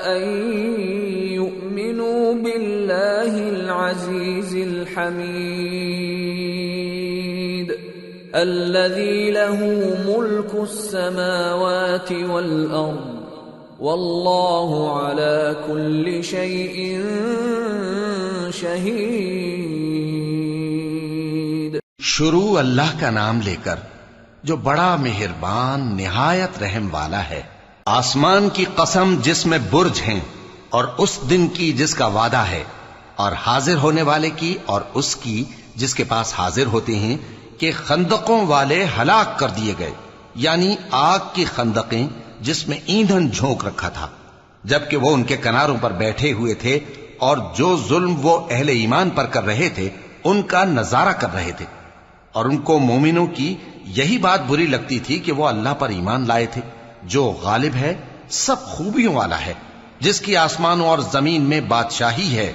أن يؤمنوا بالله العزيز الحميد الذي له ملك السماوات والأرض والله على كل شيء شهيد۔ شروع اللہ کا نام لے کر جو بڑا مہربان نہایت رحم والا ہے۔ آسمان کی قسم جس میں برج ہیں، اور اس دن کی جس کا وعدہ ہے، اور حاضر ہونے والے کی اور اس کی جس کے پاس حاضر ہوتے ہیں کہ خندقوں والے ہلاک کر دیے گئے، یعنی آگ کی خندقیں جس میں ایندھن جھونک رکھا تھا، جبکہ وہ ان کے کناروں پر بیٹھے ہوئے تھے اور جو ظلم وہ اہل ایمان پر کر رہے تھے ان کا نظارہ کر رہے تھے، اور ان کو مومنوں کی یہی بات بری لگتی تھی کہ وہ اللہ پر ایمان لائے تھے جو غالب ہے، سب خوبیوں والا ہے، جس کی آسمانوں اور زمین میں بادشاہی ہے،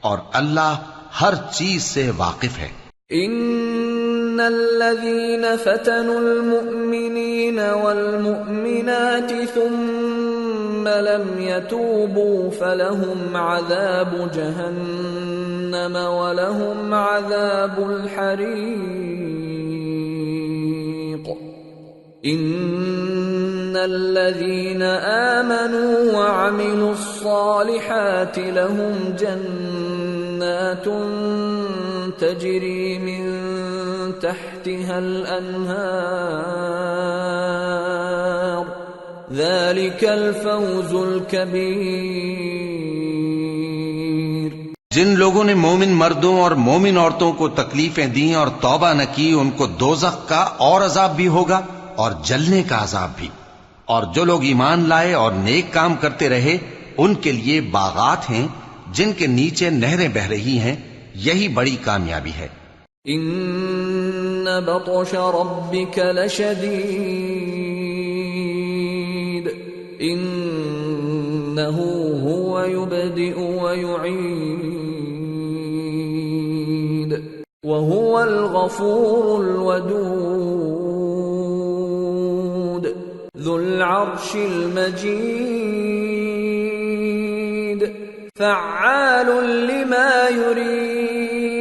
اور اللہ ہر چیز سے واقف ہے۔ ان الذين فتنوا المؤمنين والمؤمنات ثم لم يتوبوا فلهم عذاب جهنم ولهم عذاب الحريق ان الذين آمنوا وعملوا الصالحات لهم جنات تجري من تحتها الأنهار ذلك الفوز الكبير۔ جن لوگوں نے مومن مردوں اور مومن عورتوں کو تکلیفیں دیں اور توبہ نہ کی ان کو دوزخ کا اور عذاب بھی ہوگا اور جلنے کا عذاب بھی، اور جو لوگ ایمان لائے اور نیک کام کرتے رہے ان کے لیے باغات ہیں جن کے نیچے نہریں بہ رہی ہیں، یہی بڑی کامیابی ہے۔ ان بطش ربک لشدید انه هو يبدئ ويعيد وهو الغفور الودود ذو العرش المجيد فعال لما يريد.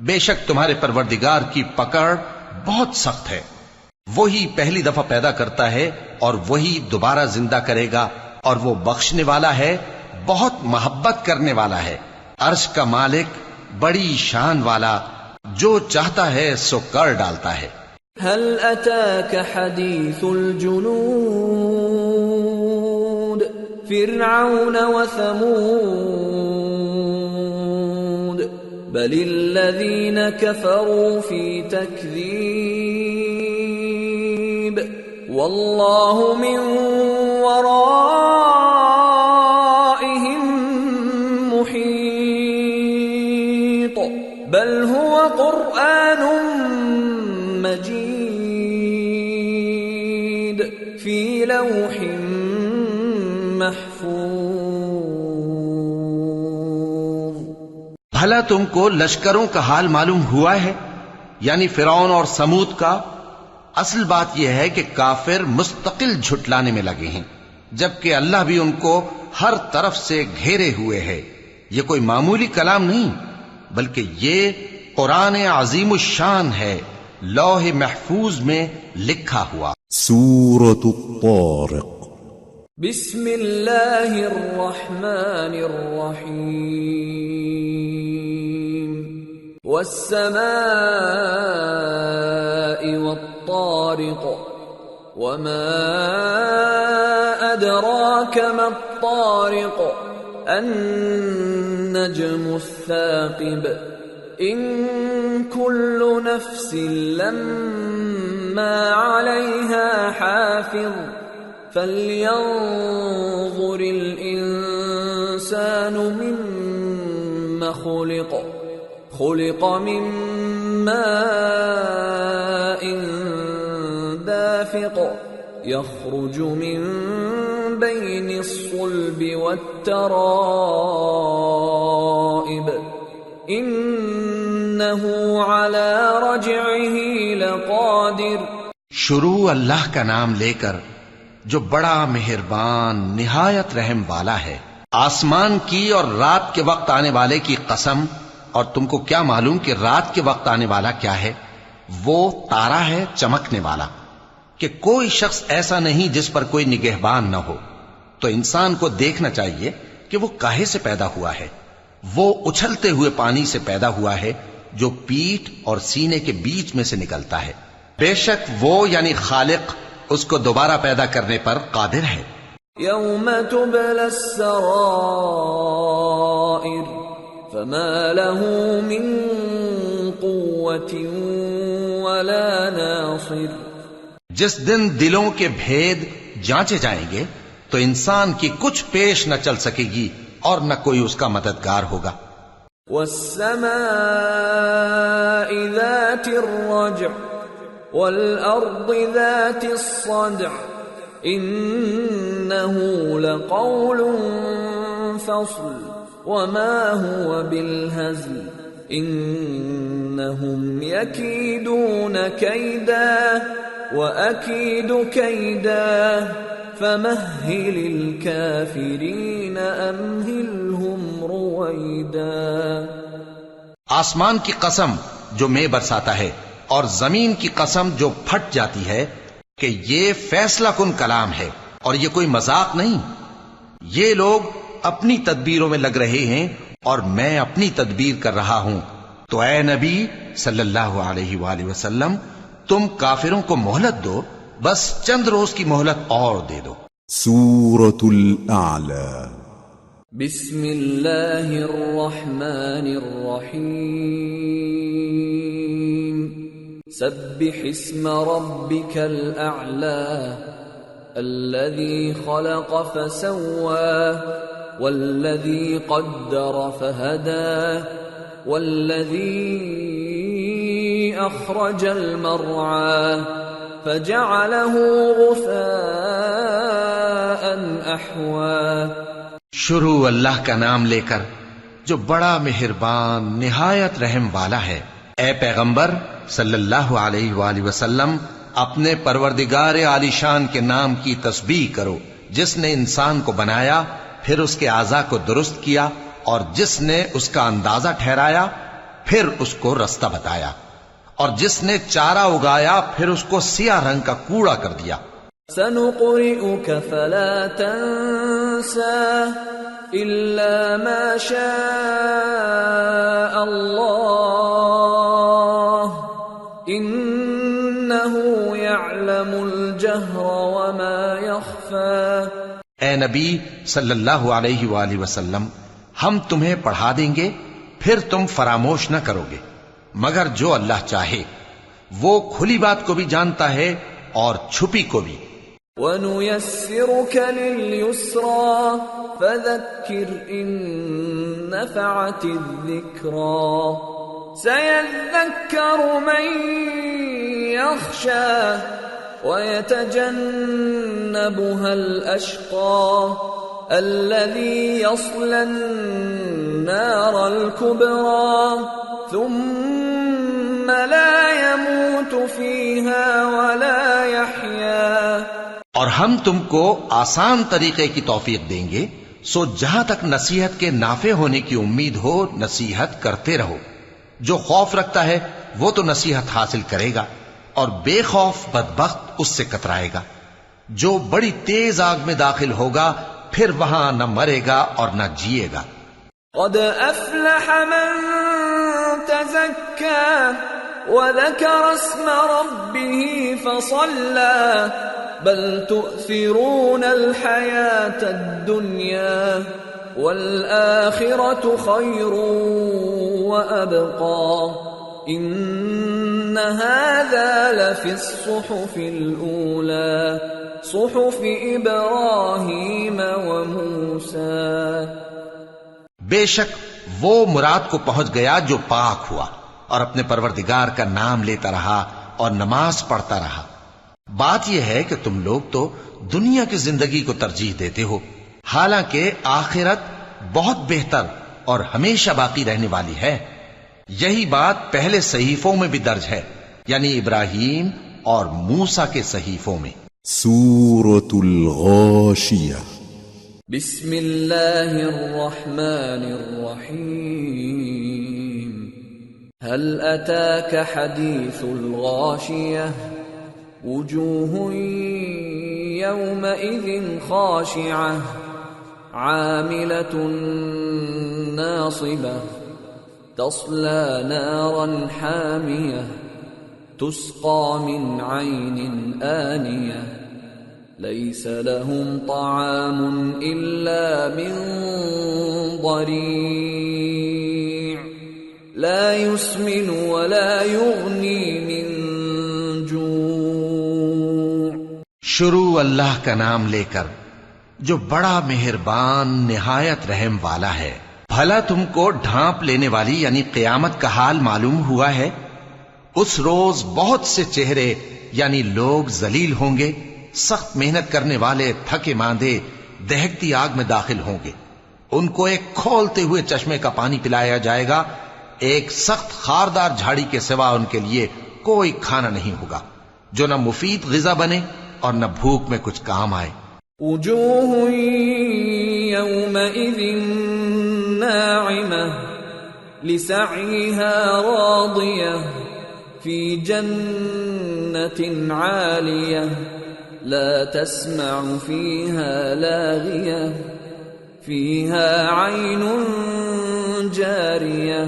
بے شک تمہارے پروردگار کی پکڑ بہت سخت ہے. وہی پہلی دفعہ پیدا کرتا ہے اور وہی دوبارہ زندہ کرے گا، اور وہ بخشنے والا ہے، بہت محبت کرنے والا ہے. عرش کا مالک، بڑی شان والا، جو چاہتا ہے سو کر ڈالتا ہے. هل أتاك حديث الجنود فرعون وثمود بل الذين كفروا في تكذيب والله من ورائهم محيط بل هو قرآن مجيد في لوح محفوظ. بھلا تم کو لشکروں کا حال معلوم ہوا ہے، یعنی فرعون اور سمود کا؟ اصل بات یہ ہے کہ کافر مستقل جھٹلانے میں لگے ہیں، جبکہ اللہ بھی ان کو ہر طرف سے گھیرے ہوئے ہے. یہ کوئی معمولی کلام نہیں، بلکہ یہ قرآن عظیم الشان ہے، لوح محفوظ میں لکھا ہوا. سورة الطارق. بسم اللہ الرحمن الرحیم. والسماء والطارق وما أدراك ما الطارق النجم الثاقب إن كل نفس لما عليها حافظ فلينظر الإنسان مما خلق من ماء دافق يخرج من بين الصلب والترائب إنه على رجعه لقادر. شروع اللہ کا نام لے کر جو بڑا مہربان نہایت رحم والا ہے. آسمان کی اور رات کے وقت آنے والے کی قسم. اور تم کو کیا معلوم کہ رات کے وقت آنے والا کیا ہے؟ وہ تارا ہے چمکنے والا، کہ کوئی شخص ایسا نہیں جس پر کوئی نگہبان نہ ہو. تو انسان کو دیکھنا چاہیے کہ وہ کاہے سے پیدا ہوا ہے. وہ اچھلتے ہوئے پانی سے پیدا ہوا ہے جو پیٹھ اور سینے کے بیچ میں سے نکلتا ہے. بے شک وہ یعنی خالق اس کو دوبارہ پیدا کرنے پر قادر ہے. یوم تبلی السرائر فما له من قوة ولا ناصر. جس دن دلوں کے بھید جانچے جائیں گے تو انسان کی کچھ پیش نہ چل سکے گی اور نہ کوئی اس کا مددگار ہوگا. والسماء ذات الرجع والأرض ذات الصدع إنه لقول فصل وما هو بالهزل إنهم يكيدون كيدا وأكيد كيدا فمهل الكافرين أمهلهم رويدا. آسمان کی قسم جو میں برساتا ہے اور زمین کی قسم جو پھٹ جاتی ہے کہ یہ فیصلہ کن کلام ہے اور یہ کوئی مذاق نہیں. یہ لوگ اپنی تدبیروں میں لگ رہے ہیں اور میں اپنی تدبیر کر رہا ہوں. تو اے نبی صلی اللہ علیہ وآلہ وسلم تم کافروں کو مہلت دو، بس چند روز کی مہلت اور دے دو. سورة الأعلى. بسم اللہ الرحمن الرحیم. سبح اسم ربك الأعلى الذي خلق فسوى والذي قدر فهدى والذي أخرج المرعى فجعله غثاء أحوى. شروع اللہ کا نام لے کر جو بڑا مہربان نہایت رحم والا ہے. اے پیغمبر صلی اللہ علیہ وآلہ وسلم اپنے پروردگار عالی شان کے نام کی تسبیح کرو جس نے انسان کو بنایا پھر اس کے اعضاء کو درست کیا، اور جس نے اس کا اندازہ ٹھہرایا پھر اس کو رستہ بتایا، اور جس نے چارہ اگایا پھر اس کو سیاہ رنگ کا کوڑا کر دیا۔ سنقرئك فلا تنسى إلا ما شاء الله إنه يعلم الجهر وما يخفى۔ اے نبی صلی اللہ علیہ وآلہ وسلم، ہم تمہیں پڑھا دیں گے پھر تم فراموش نہ کرو گے، مگر جو اللہ چاہے، وہ کھلی بات کو بھی جانتا ہے اور چھپی کو بھی۔ وَنُيَسِّرُكَ لِلْيُسْرَى فَذَكِّرْ إِن نَّفَعَتِ الذِّكْرَى سَيَذَّكَّرُ مَن يَخْشَى وَيَتَجَنَّبُهَا الْأَشْقَى الَّذِي يَصْلَى النَّارَ الْكُبْرَى ثُمَّ لَا يَمُوتُ فِيهَا وَلَا يَحْيَى۔ اور ہم تم کو آسان طریقے کی توفیق دیں گے، سو جہاں تک نصیحت کے نافع ہونے کی امید ہو نصیحت کرتے رہو۔ جو خوف رکھتا ہے وہ تو نصیحت حاصل کرے گا، اور بے خوف بدبخت اس سے کترائے گا۔ جو بڑی تیز آگ میں داخل ہوگا پھر وہاں نہ مرے گا اور نہ جیے گا۔ قد افلح من تزكى وذكر اسم ربه فصلى بل تؤثرون الحياة الدنيا والآخرة خير وأبقى إن هذا لفي الصحف الأولى صحف إبراهيم وموسى۔ بے شک وہ مراد کو پہنچ گیا جو پاک ہوا اور اپنے پروردگار کا نام لیتا رہا اور نماز پڑھتا رہا۔ بات یہ ہے کہ تم لوگ تو دنیا کی زندگی کو ترجیح دیتے ہو، حالانکہ آخرت بہت بہتر اور ہمیشہ باقی رہنے والی ہے۔ یہی بات پہلے صحیفوں میں بھی درج ہے، یعنی ابراہیم اور موسیٰ کے صحیفوں میں۔ سورة الغاشية بسم اللہ الرحمن الرحیم هل اتاك حدیث الغاشیہ وجوہ یومئذ خاشعہ عاملة ناصبہ تصلى نارا حامیہ تسقى من عین آنیہ ليس لهم طعام إلا من ضريع لا يسمن ولا يغني من جوع۔ شروع اللہ کا نام لے کر جو بڑا مہربان نہایت رحم والا ہے۔ بھلا تم کو ڈھانپ لینے والی یعنی قیامت کا حال معلوم ہوا ہے؟ اس روز بہت سے چہرے یعنی لوگ ذلیل ہوں گے، سخت محنت کرنے والے تھکے ماندے دہکتی آگ میں داخل ہوں گے۔ ان کو ایک کھولتے ہوئے چشمے کا پانی پلایا جائے گا، ایک سخت خاردار جھاڑی کے سوا ان کے لیے کوئی کھانا نہیں ہوگا جو نہ مفید غذا بنے اور نہ بھوک میں کچھ کام آئے۔ وجوہ یومئذ ناعمہ لسعیہا راضیہ فی جنت عالیہ لا تسمع فيها لاغية فيها عين جارية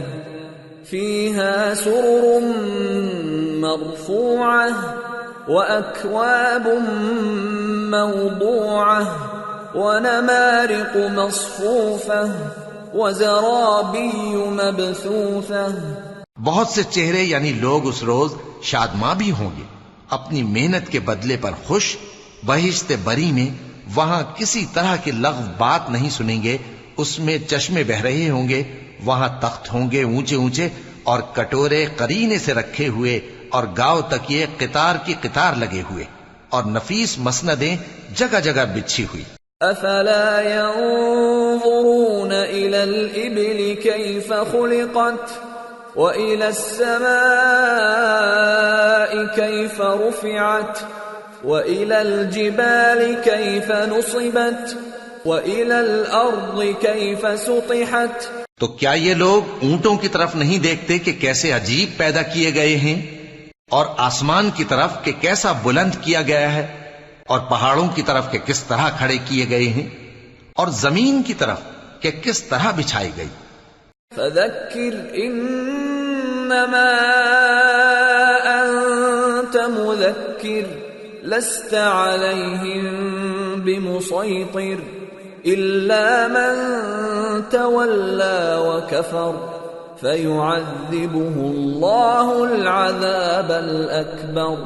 فيها سرر مرفوعة وأكواب موضوعة ونمارق مصفوفة وزرابي مبثوثة۔ بہت سے چہرے یعنی لوگ اس روز شادماں بھی ہوں گے، اپنی محنت کے بدلے پر خوش، بہشت بری میں وہاں کسی طرح کی لغو بات نہیں سنیں گے، اس میں چشمے بہ رہے ہوں گے، وہاں تخت ہوں گے اونچے اونچے اور کٹورے قرینے سے رکھے ہوئے اور گاؤ تک یہ قطار کی قطار لگے ہوئے اور نفیس مسندیں جگہ جگہ بچھی ہوئی۔ افلا ينظرون الى الابل كيف خلقت وإلى السماء كيف رفعت وإلى الجبال كيف نصبت وَإِلَى الْأَرْضِ كَيْفَ سُطِحَتْ تو کیا یہ لوگ اونٹوں کی طرف نہیں دیکھتے کہ کیسے عجیب پیدا کیے گئے ہیں، اور آسمان کی طرف کہ کیسا بلند کیا گیا ہے، اور پہاڑوں کی طرف کہ کس طرح کھڑے کیے گئے ہیں، اور زمین کی طرف کہ کس طرح بچھائی گئی۔ فَذَكِّرْ إِنَّمَا أَنْتَ مُذَكِّرٌ لَسْتَ عَلَيْهِمْ بِمُصَيْطِرٍ إِلَّا مَنْ تَوَلَّى وَكَفَرَ فَيُعَذِّبُهُ اللَّهُ الْعَذَابَ الْأَكْبَرَ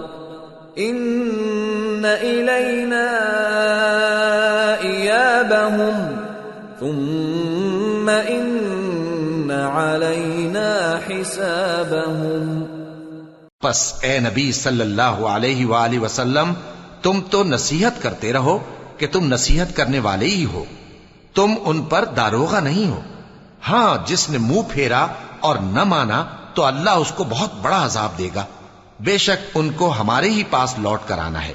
إِنَّ إِلَيْنَا إِيَابَهُمْ ثُمَّ إِنَّ عَلَيْنَا حِسَابَهُمْ۔ پس اے نبی صلی اللہ علیہ وآلہ وسلم، تم تو نصیحت کرتے رہو کہ تم نصیحت کرنے والے ہی ہو، تم ان پر داروغہ نہیں ہو۔ ہاں، جس نے منہ پھیرا اور نہ مانا تو اللہ اس کو بہت بڑا عذاب دے گا۔ بے شک ان کو ہمارے ہی پاس لوٹ کر آنا ہے،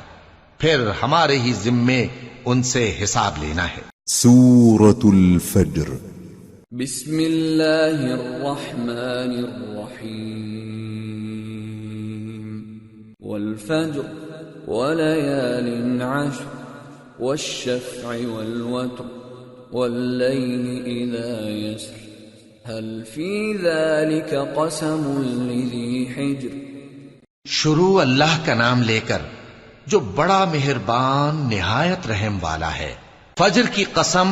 پھر ہمارے ہی ذمے ان سے حساب لینا ہے۔ سورة الفجر۔ بسم اللہ الرحمن الرحیم۔ والفجر وليال عشر والشفع والوتر والليل إذا يسر هل في ذلك قسم لذي حجر۔ شروع اللہ کا نام لے کر جو بڑا مہربان نہایت رحم والا ہے۔ فجر کی قسم،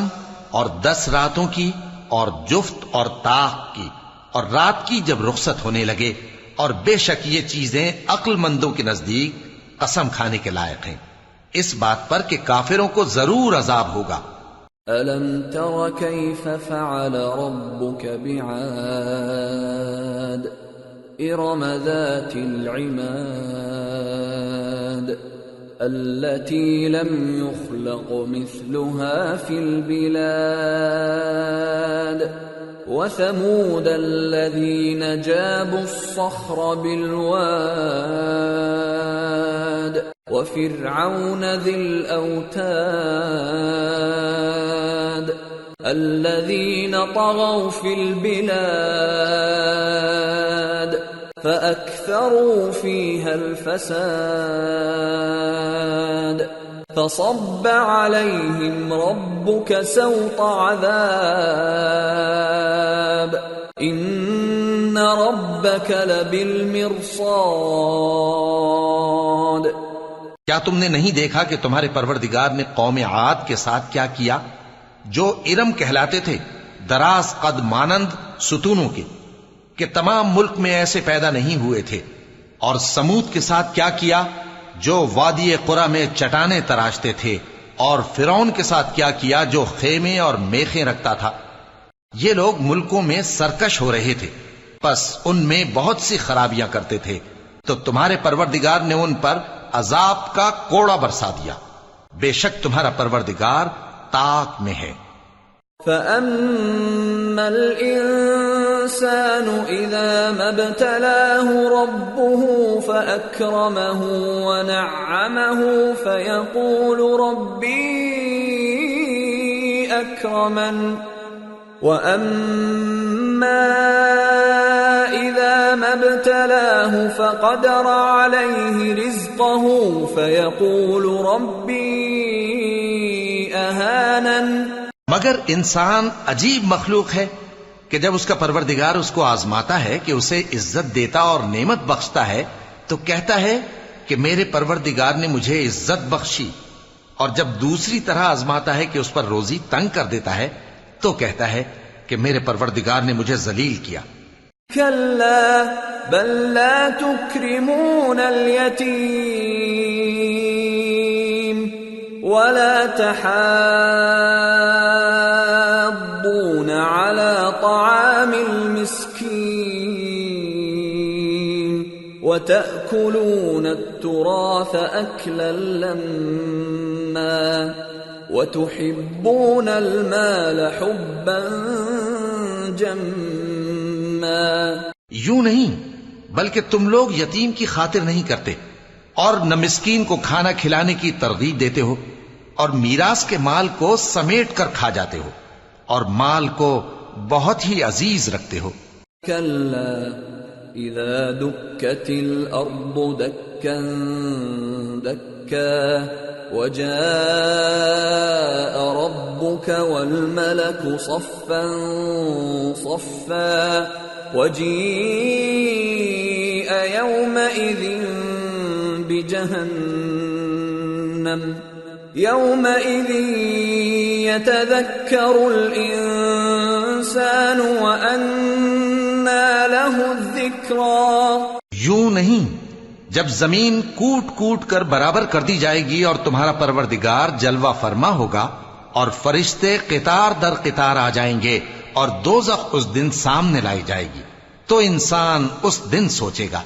اور 10 راتوں کی، اور جفت اور طاق کی، اور رات کی جب رخصت ہونے لگے، اور بے شک یہ چیزیں عقل مندوں کے نزدیک قسم کھانے کے لائق ہیں، اس بات پر کہ کافروں کو ضرور عذاب ہوگا۔ أَلَمْ تَرَ كَيْفَ فَعَلَ رَبُّكَ بِعَادٍ إِرَمَ ذَاتِ الْعِمَادِ الَّتِي لَمْ يُخْلَقْ مِثْلُهَا فِي الْبِلَادِ وَثَمُودَ الَّذِينَ جَابُوا الصَّخْرَ بِالْوَادِ وَفِرْعَوْنَ ذِي الْأَوْتَادِ الَّذِينَ طَغَوْا فِي الْبِلَادِ فَأَكْثَرُوا فِيهَا الْفَسَادَ فَصَبَّ عَلَيْهِمْ رَبُّكَ سَوْطَ عَذَابٍ إِنَّ رَبَّكَ لَبِالْمِرْصَادِ۔ کیا تم نے نہیں دیکھا کہ تمہارے پروردگار نے قوم عاد کے ساتھ کیا کیا، جو ارم کہلاتے تھے، دراز قد مانند ستونوں کے، کہ تمام ملک میں ایسے پیدا نہیں ہوئے تھے، اور سمود کے ساتھ کیا کیا، جو وادی قرا میں چٹانیں تراشتے تھے، اور فرعون کے ساتھ کیا کیا، جو خیمے اور میخیں رکھتا تھا۔ یہ لوگ ملکوں میں سرکش ہو رہے تھے، پس ان میں بہت سی خرابیاں کرتے تھے، تو تمہارے پروردگار نے ان پر عذاب کا کوڑا برسا دیا۔ بے شک تمہارا پروردگار طاق میں ہے۔ فَأَمَّا الْإِنسَانُ إِذَا مَا ابْتَلَاهُ رَبُّهُ فَأَكْرَمَهُ وَنَعَّمَهُ فَيَقُولُ رَبِّي أَكْرَمَنِ وَأَمَّا إِذَا مَا ابْتَلَاهُ فَقَدَرَ عَلَيْهِ رِزْقَهُ فَيَقُولُ رَبِّي أَهَانَنِ۔ مگر انسان عجیب مخلوق ہے کہ جب اس کا پروردگار اس کو آزماتا ہے کہ اسے عزت دیتا اور نعمت بخشتا ہے تو کہتا ہے کہ میرے پروردگار نے مجھے عزت بخشی، اور جب دوسری طرح آزماتا ہے کہ اس پر روزی تنگ کر دیتا ہے تو کہتا ہے کہ میرے پروردگار نے مجھے ذلیل کیا۔ كلا بل لا تكرمون اليتيم ولا تحاضون على طعام المسكين وتأكلون التراث أكلا لما وتحبون المال حبا جما۔ یوں نہیں، بلکہ تم لوگ یتیم کی خاطر نہیں کرتے، اور نہ مسکین کو کھانا کھلانے کی ترغیب دیتے ہو، اور میراث کے مال کو سمیٹ کر کھا جاتے ہو اور مال کو بہت ہی عزیز رکھتے ہو. كلا إذا دكت الأرض دكا دكا وجاء ربك والملك صفا صفا وجيء يومئذ بجهنم يومئذ يتذكر الإنسان وأنى له الذكرى. یوں نہیں، جب زمین کوٹ کوٹ کر برابر کر دی جائے گی اور تمہارا پروردگار جلوہ فرما ہوگا اور فرشتے قطار در قطار آ جائیں گے اور دوزخ اس دن سامنے لائی جائے گی، تو انسان اس دن سوچے گا،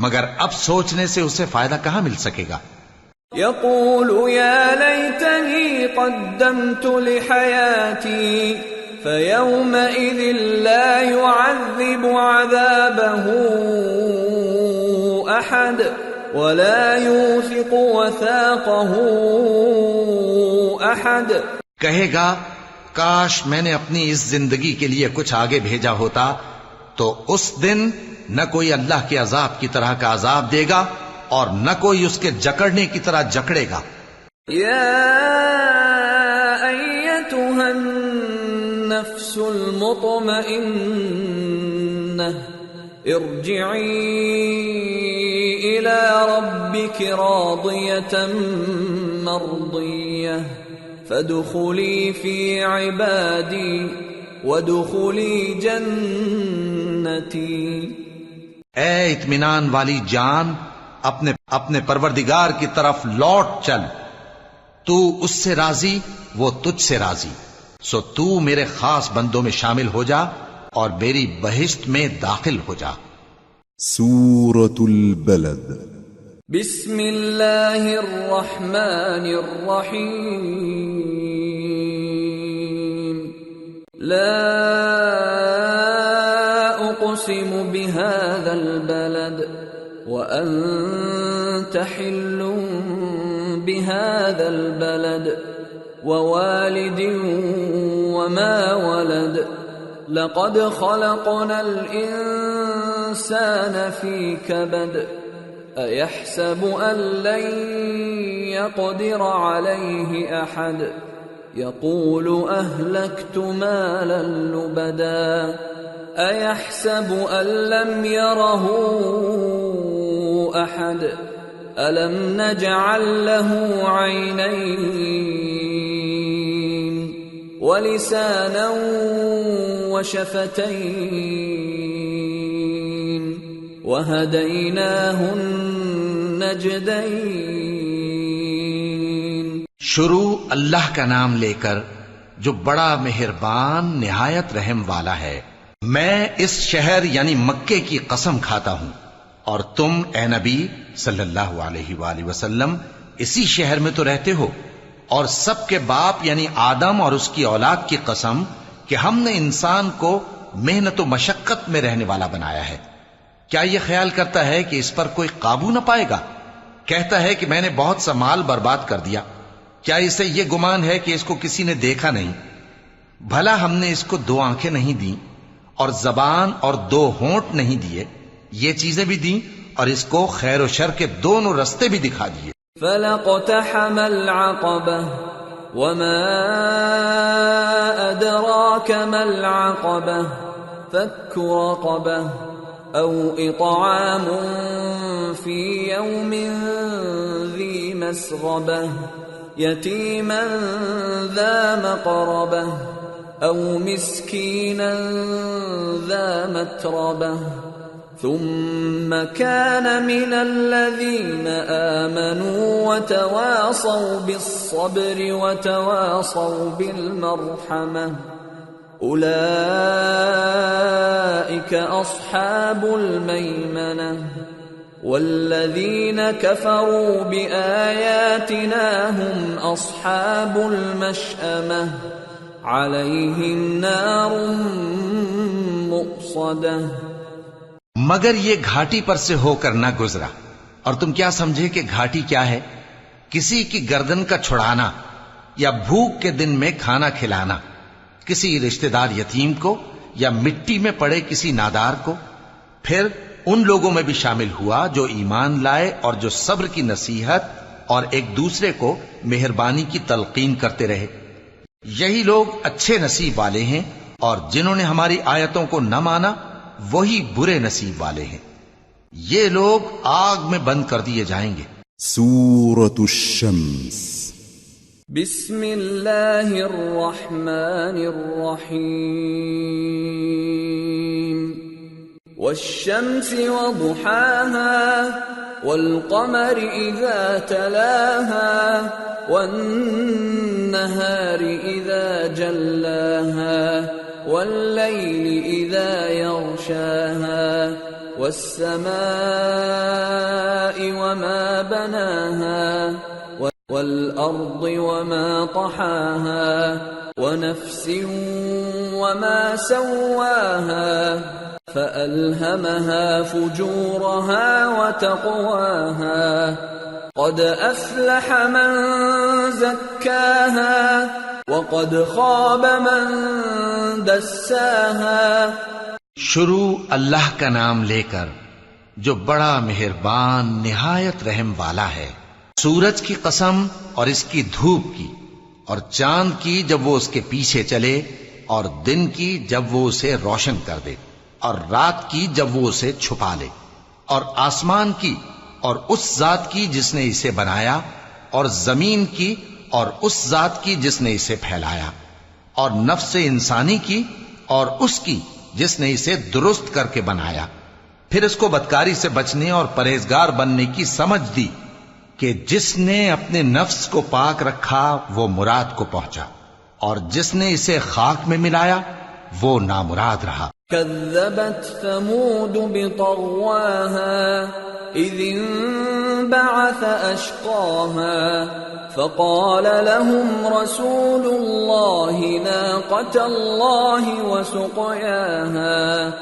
مگر اب سوچنے سے اسے فائدہ کہاں مل سکے گا. يقول يا ليتني قدمت لحياتي فيومئذ لا يعذب عذابه أحد ولا يوثق وثاقه أحد. کہے گا کاش میں نے اپنی اس زندگی کے لیے کچھ آگے بھیجا ہوتا تو اس دن نہ کوئی اللہ کے عذاب کی طرح کا عذاب دے گا اور نہ کوئی اس کے جکڑنے کی طرح جکڑے گا. يا أيتها النفس المطمئنة ارجعي إلى ربك راضية مرضية فادخلي في عبادي وادخلي جنتي. اے اطمینان والی جان، اپنے پروردگار کی طرف لوٹ چل، تو اس سے راضی، وہ تجھ سے راضی، سو تو میرے خاص بندوں میں شامل ہو جا اور میری بہشت میں داخل ہو جا. سورة البلد. بسم اللہ الرحمن الرحیم. لا اقسم بهذا البلد وأنت حل بهذا البلد ووالد وما ولد لقد خلقنا الإنسان في كبد أيحسب أن لن يقدر عليه أحد يقول أهلكت مالا لبدا أيحسب أن لم يره أحد ألم نجعل له عينين ولسانا وشفتين وهديناه النجدين. شروع اللہ کا نام لے کر جو بڑا مہربان نہایت رحم والا ہے. میں اس شہر یعنی مکے کی قسم کھاتا ہوں اور تم اے نبی صلی اللہ علیہ وآلہ وسلم اسی شہر میں تو رہتے ہو، اور سب کے باپ یعنی آدم اور اس کی اولاد کی قسم کہ ہم نے انسان کو محنت و مشقت میں رہنے والا بنایا ہے. کیا یہ خیال کرتا ہے کہ اس پر کوئی قابو نہ پائے گا؟ کہتا ہے کہ میں نے بہت سا مال برباد کر دیا. کیا اسے یہ گمان ہے کہ اس کو کسی نے دیکھا نہیں؟ بھلا ہم نے اس کو 2 آنکھیں نہیں دیں اور زبان اور 2 ہونٹ نہیں دیے؟ یہ چیزیں بھی دیں اور اس کو خیر و شر کے دونوں رستے بھی دکھا دیے. فَلَقْتَحَمَ الْعَقَبَةَ وَمَا أَدْرَاكَ مَا الْعَقَبَةُ فَكُّ رَقَبَةٍ أَوْ إِطْعَامٌ فِي يَوْمٍ ذِي مَسْغَبَةٍ يَتِيمًا ذَا مَقْرَبَةٍ أَوْ مِسْكِينًا ذَا مَتْرَبَةٍ ثم كان من الذين آمنوا وتواصوا بالصبر وتواصوا بالمرحمة أولئك أصحاب الميمنة والذين كفروا بآياتنا هم أصحاب المشأمة عليهم نار مؤصدة. مگر یہ گھاٹی پر سے ہو کر نہ گزرا، اور تم کیا سمجھے کہ گھاٹی کیا ہے؟ کسی کی گردن کا چھڑانا یا بھوک کے دن میں کھانا کھلانا کسی رشتہ دار یتیم کو یا مٹی میں پڑے کسی نادار کو. پھر ان لوگوں میں بھی شامل ہوا جو ایمان لائے اور جو صبر کی نصیحت اور ایک دوسرے کو مہربانی کی تلقین کرتے رہے. یہی لوگ اچھے نصیب والے ہیں، اور جنہوں نے ہماری آیتوں کو نہ مانا وہی برے نصیب والے ہیں. یہ لوگ آگ میں بند کر دیے جائیں گے. سورة الشمس. بسم اللہ الرحمن الرحیم. والشمس وضحاها والقمر اذا تلاها والنهار اذا جلاها والليل اذا يغشاها والسماء وما بناها والأرض وما طحاها ونفس وما سواها فألهمها فجورها وتقواها قد أفلح من زكاها وقد خاب من دساها. شروع اللہ کا نام لے کر جو بڑا مہربان نہایت رحم والا ہے. سورج کی قسم اور اس کی دھوپ کی، اور چاند کی جب وہ اس کے پیچھے چلے، اور دن کی جب وہ اسے روشن کر دے، اور رات کی جب وہ اسے چھپا لے، اور آسمان کی اور اس ذات کی جس نے اسے بنایا، اور زمین کی اور اس ذات کی جس نے اسے پھیلایا، اور نفس انسانی کی اور اس کی جس نے اسے درست کر کے بنایا. پھر اس کو بدکاری سے بچنے اور پرہیزگار بننے کی سمجھ دی کہ جس نے اپنے نفس کو پاک رکھا وہ مراد کو پہنچا، اور جس نے اسے خاک میں ملایا وہ نامراد رہا. كذبت ثمود بطغواها إذ انبعث أشقاها فقال لهم رسول الله ناقة الله وسقياها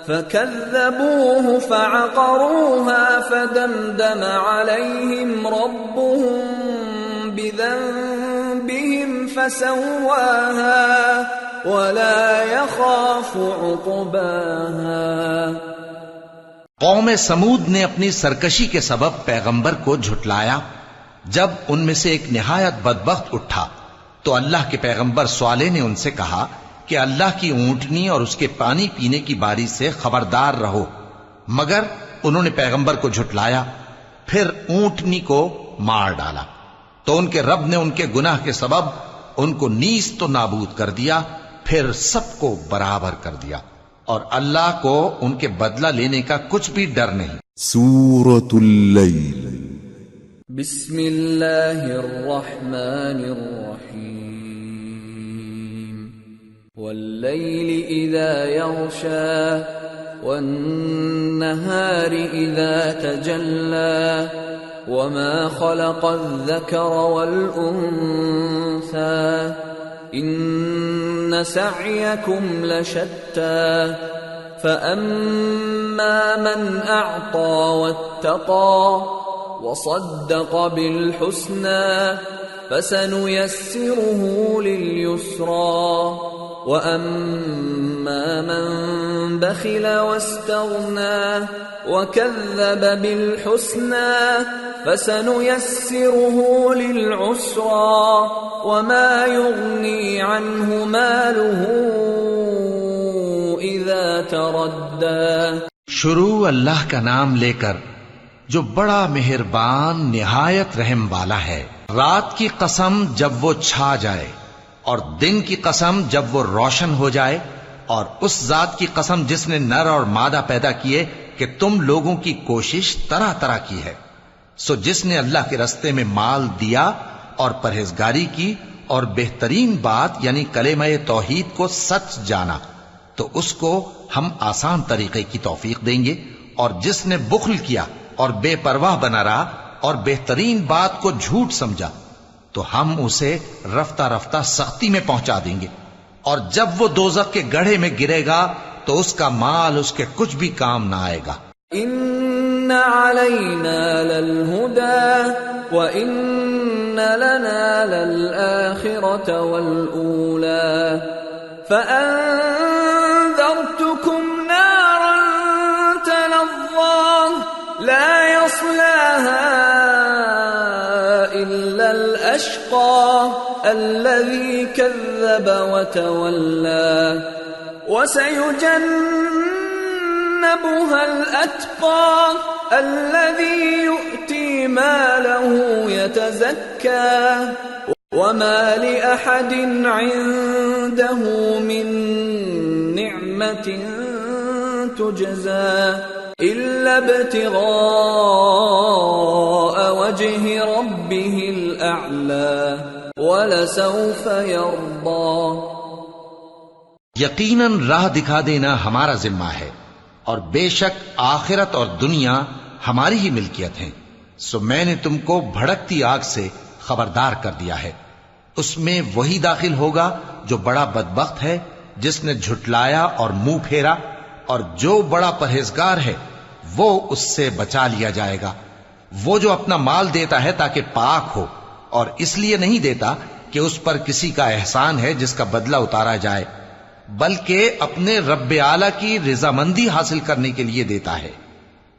فكذبوه فعقروها فدمدم عليهم ربهم بذنبهم فسواها ولا يخاف عقباها. قوم سمود نے اپنی سرکشی کے سبب پیغمبر کو جھٹلایا. جب ان میں سے ایک نہایت بدبخت اٹھا تو اللہ کے پیغمبر صالح نے ان سے کہا کہ اللہ کی اونٹنی اور اس کے پانی پینے کی باری سے خبردار رہو. مگر انہوں نے پیغمبر کو جھٹلایا، پھر اونٹنی کو مار ڈالا. تو ان کے رب نے ان کے گناہ کے سبب ان کو نیست و نابود کر دیا، پھر سب کو برابر کر دیا، اور اللہ کو ان کے بدلہ لینے کا کچھ بھی ڈر نہیں. سورة اللیل. بسم اللہ الرحمن الرحیم. واللیل اذا یغشا والنہار اذا تجلا وما خلق الذکر والانثى ان سعیکم لشتی فاما من اعطى واتقى وصدق بالحسنى فسنيسره لليسرى وأما من بخل واستغنى وكذب بالحسنى فسنيسره للعسرى وما يغني عنه ماله إذا تردى. شروع اللہ کا نام لے کر جو بڑا مہربان نہایت رحم والا ہے. رات کی قسم جب وہ چھا جائے، اور دن کی قسم جب وہ روشن ہو جائے، اور اس ذات کی قسم جس نے نر اور مادہ پیدا کیے کہ تم لوگوں کی کوشش طرح طرح کی ہے. سو جس نے اللہ کے رستے میں مال دیا اور پرہیزگاری کی اور بہترین بات یعنی کلمہ توحید کو سچ جانا تو اس کو ہم آسان طریقے کی توفیق دیں گے، اور جس نے بخل کیا اور بے پرواہ بنا رہا اور بہترین بات کو جھوٹ سمجھا تو ہم اسے رفتہ رفتہ سختی میں پہنچا دیں گے. اور جب وہ دوزخ کے گڑھے میں گرے گا تو اس کا مال اس کے کچھ بھی کام نہ آئے گا. ان علينا للهدى وإن لنا للآخرة والأولى فأنذرتكم نارا تلظى لا يصلاها إلا الأشقى الذي كذب وتولى وسيجنبها الأتقى الذي يؤتي ماله يتزكى وما لأحد عنده من نعمة تجزى إلا ابتغاء وجه ربه الأعلى ولسوف يرضى. یقیناً راہ دکھا دینا ہمارا ذمہ ہے اور بے شک آخرت اور دنیا ہماری ہی ملکیت ہیں. سو میں نے تم کو بھڑکتی آگ سے خبردار کر دیا ہے. اس میں وہی داخل ہوگا جو بڑا بدبخت ہے جس نے جھٹلایا اور منہ پھیرا، اور جو بڑا پرہیزگار ہے وہ اس سے بچا لیا جائے گا. وہ جو اپنا مال دیتا ہے تاکہ پاک ہو اور اس لیے نہیں دیتا کہ اس پر کسی کا احسان ہے جس کا بدلہ اتارا جائے، بلکہ اپنے رب اعلی کی رضامندی حاصل کرنے کے لیے دیتا ہے،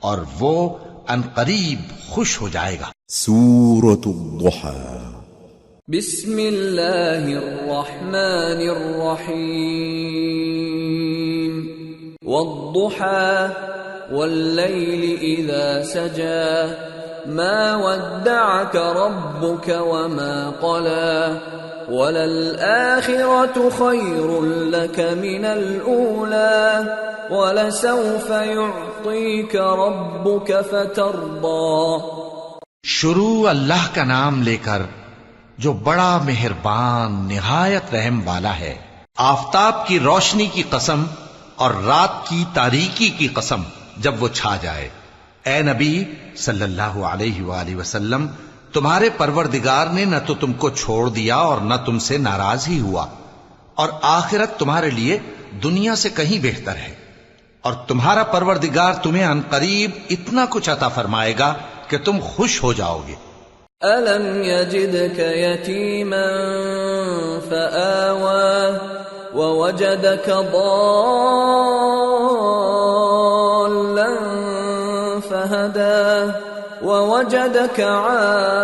اور وہ عنقریب خوش ہو جائے گا. سورة الضحى. بسم اللہ الرحمن الرحیم. والضحى واللیل اذا سجى ما ودعك ربك وما قلى وَلَلْآخِرَةُ خَيْرٌ لَكَ مِنَ الْأُولَى وَلَسَوْفَ يُعْطِيكَ رَبُّكَ فَتَرْضَى. شروع اللہ کا نام لے کر جو بڑا مہربان نہایت رحم والا ہے. آفتاب کی روشنی کی قسم اور رات کی تاریکی کی قسم جب وہ چھا جائے. اے نبی صلی اللہ علیہ وآلہ وسلم، تمہارے پروردگار نے نہ تو تم کو چھوڑ دیا اور نہ تم سے ناراض ہی ہوا، اور آخرت تمہارے لیے دنیا سے کہیں بہتر ہے، اور تمہارا پروردگار تمہیں عنقریب اتنا کچھ عطا فرمائے گا کہ تم خوش ہو جاؤ گے. أَلَمْ يَجِدْكَ يَتِيمًا فَآوَى وَوَجَدَكَ ضَالًّا فَهَدَى وَوَجَدَكَ عَائِلًا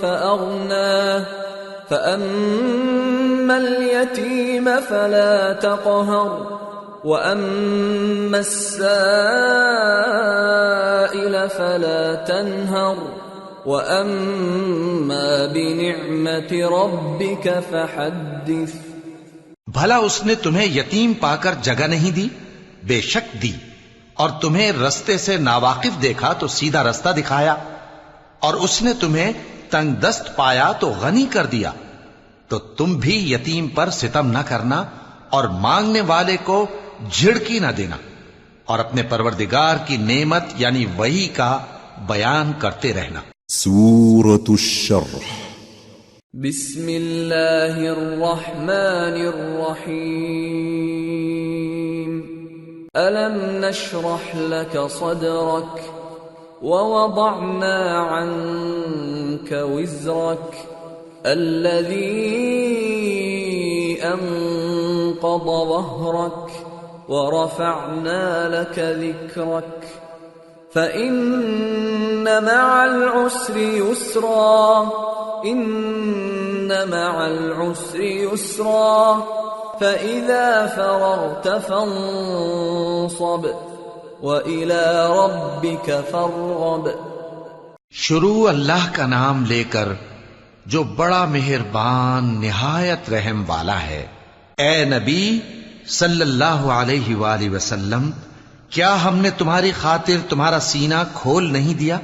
فَأَغْنَى فَأَمَّا الْيَتِيمَ فَلَا تَقْهَرْ وَأَمَّا السَّائِلَ فَلَا تَنْهَرْ وَأَمَّا بِنِعْمَةِ رَبِّكَ فَحَدِّثْ. بھلا اس نے تمہیں یتیم پا کر جگہ نہیں دی؟ بے شک دی، اور تمہیں رستے سے ناواقف دیکھا تو سیدھا رستہ دکھایا، اور اس نے تمہیں تنگ دست پایا تو غنی کر دیا. تو تم بھی یتیم پر ستم نہ کرنا اور مانگنے والے کو جھڑکی نہ دینا، اور اپنے پروردگار کی نعمت یعنی وحی کا بیان کرتے رہنا. سورة الشرح. بسم اللہ الرحمن الرحیم. أَلَمْ نَشْرَحْ لَكَ صَدْرَكَ وَوَضَعْنَا عَنْكَ وِزْرَكَ الَّذِي أَنْقَضَ ظَهْرَكَ وَرَفَعْنَا لَكَ ذِكْرَكَ فَإِنَّ مَعَ الْعُسْرِ يُسْرًا إِنَّ مَعَ الْعُسْرِ يُسْرًا فَإِذَا فَرَغْتَ فَانصَبْ وَإِلَى رَبِّكَ فَارْغَب. شروع اللہ کا نام لے کر جو بڑا مہربان نہایت رحم والا ہے. اے نبی صلی اللہ علیہ وآلہ وسلم، کیا ہم نے تمہاری خاطر تمہارا سینہ کھول نہیں دیا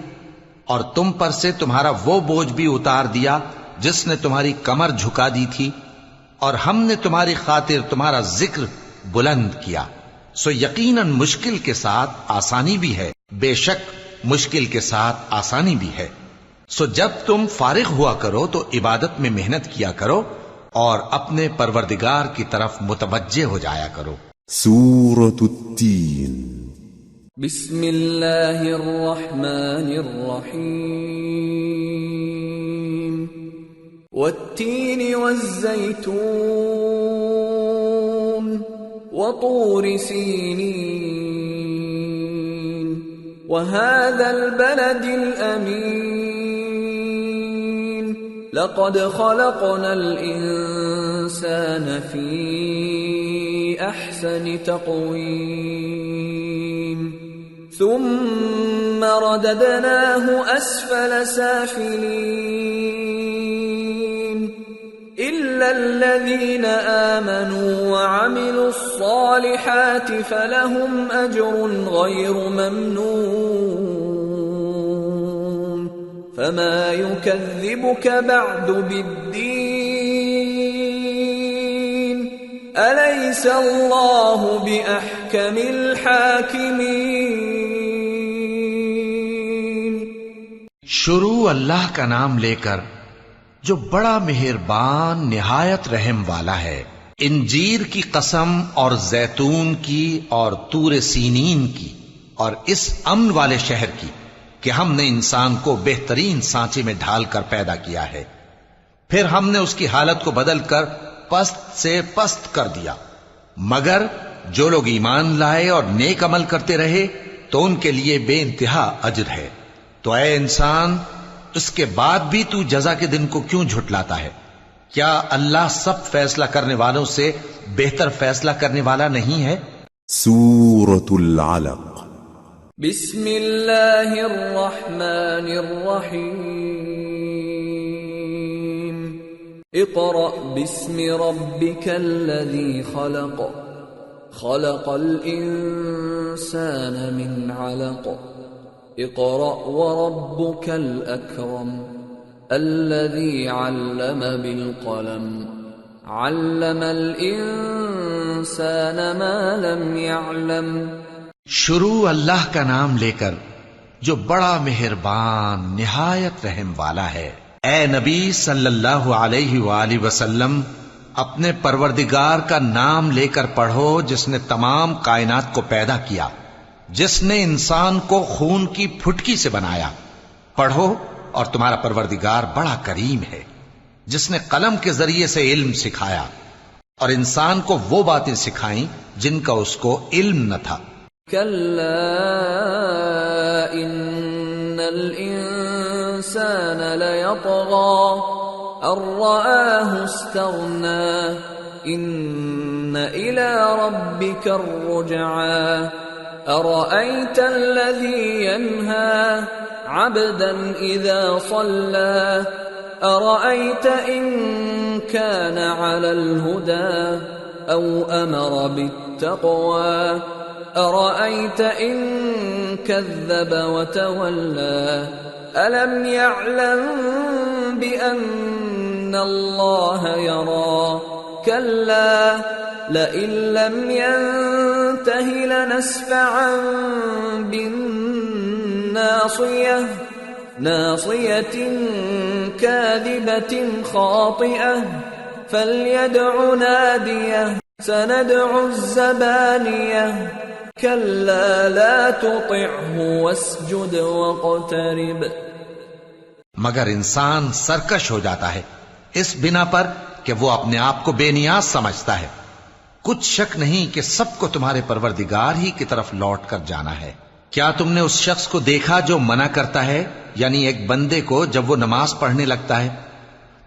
اور تم پر سے تمہارا وہ بوجھ بھی اتار دیا جس نے تمہاری کمر جھکا دی تھی، اور ہم نے تمہاری خاطر تمہارا ذکر بلند کیا. سو یقیناً مشکل کے ساتھ آسانی بھی ہے، بے شک مشکل کے ساتھ آسانی بھی ہے. سو جب تم فارغ ہوا کرو تو عبادت میں محنت کیا کرو اور اپنے پروردگار کی طرف متوجہ ہو جایا کرو. سورة التين. بسم اللہ الرحمن الرحیم والتین والزیتون وطور سینین وهذا البلد الأمين لقد خلقنا الإنسان في أحسن تقويم ثم رددناه أسفل سافلين إلا الذين آمنوا وعملوا الصالحات فلهم أجر غير ممنون فما يكذبك بعد بالدين أليس الله بأحكم الحاكمين. شروع اللہ کا نام لے کر جو بڑا مہربان نہایت رحم والا ہے. انجیر کی قسم اور زیتون کی اور طور سینین کی اور اس امن والے شہر کی کہ ہم نے انسان کو بہترین سانچے میں ڈھال کر پیدا کیا ہے، پھر ہم نے اس کی حالت کو بدل کر پست سے پست کر دیا، مگر جو لوگ ایمان لائے اور نیک عمل کرتے رہے تو ان کے لیے بے انتہا اجر ہے. تو اے انسان، اس کے بعد بھی تو جزا کے دن کو کیوں جھٹلاتا ہے؟ کیا اللہ سب فیصلہ کرنے والوں سے بہتر فیصلہ کرنے والا نہیں ہے؟ سورة العلق. بسم اللہ الرحمن الرحیم اقرأ باسم ربک الذی خلق خلق الانسان من علق اقرأ وربك الأكرم الذي علم بالقلم علم الإنسان ما لم يعلم. شروع اللہ کا نام لے کر جو بڑا مہربان نہایت رحم والا ہے. اے نبی صلی اللہ علیہ وآلہ وسلم، اپنے پروردگار کا نام لے کر پڑھو جس نے تمام کائنات کو پیدا کیا، جس نے انسان کو خون کی پھٹکی سے بنایا. پڑھو اور تمہارا پروردگار بڑا کریم ہے جس نے قلم کے ذریعے سے علم سکھایا اور انسان کو وہ باتیں سکھائیں جن کا اس کو علم نہ تھا. کلا ان الانسان لیطغی ان رآہ استغنی ان الى ربک الرجعی أرأيت الذي ينهى عبدا إذا صلى أرأيت إن كان على الهدى أو أمر بالتقوى أرأيت إن كذب وتولى ألم يعلم بأن الله يرى كلا لئن لم ينته لنسفعا بالناصية ناصية كاذبة خاطئة فليدع ناديه سندع الزبانية كلا لا تطعه واسجد واقترب. مگر انسان سرکش ہو جاتا ہے اس بنا پر کہ وہ اپنے آپ کو بے نیاز سمجھتا ہے. کچھ شک نہیں کہ سب کو تمہارے پروردگار ہی کی طرف لوٹ کر جانا ہے. کیا تم نے اس شخص کو دیکھا جو منع کرتا ہے، یعنی ایک بندے کو جب وہ نماز پڑھنے لگتا ہے؟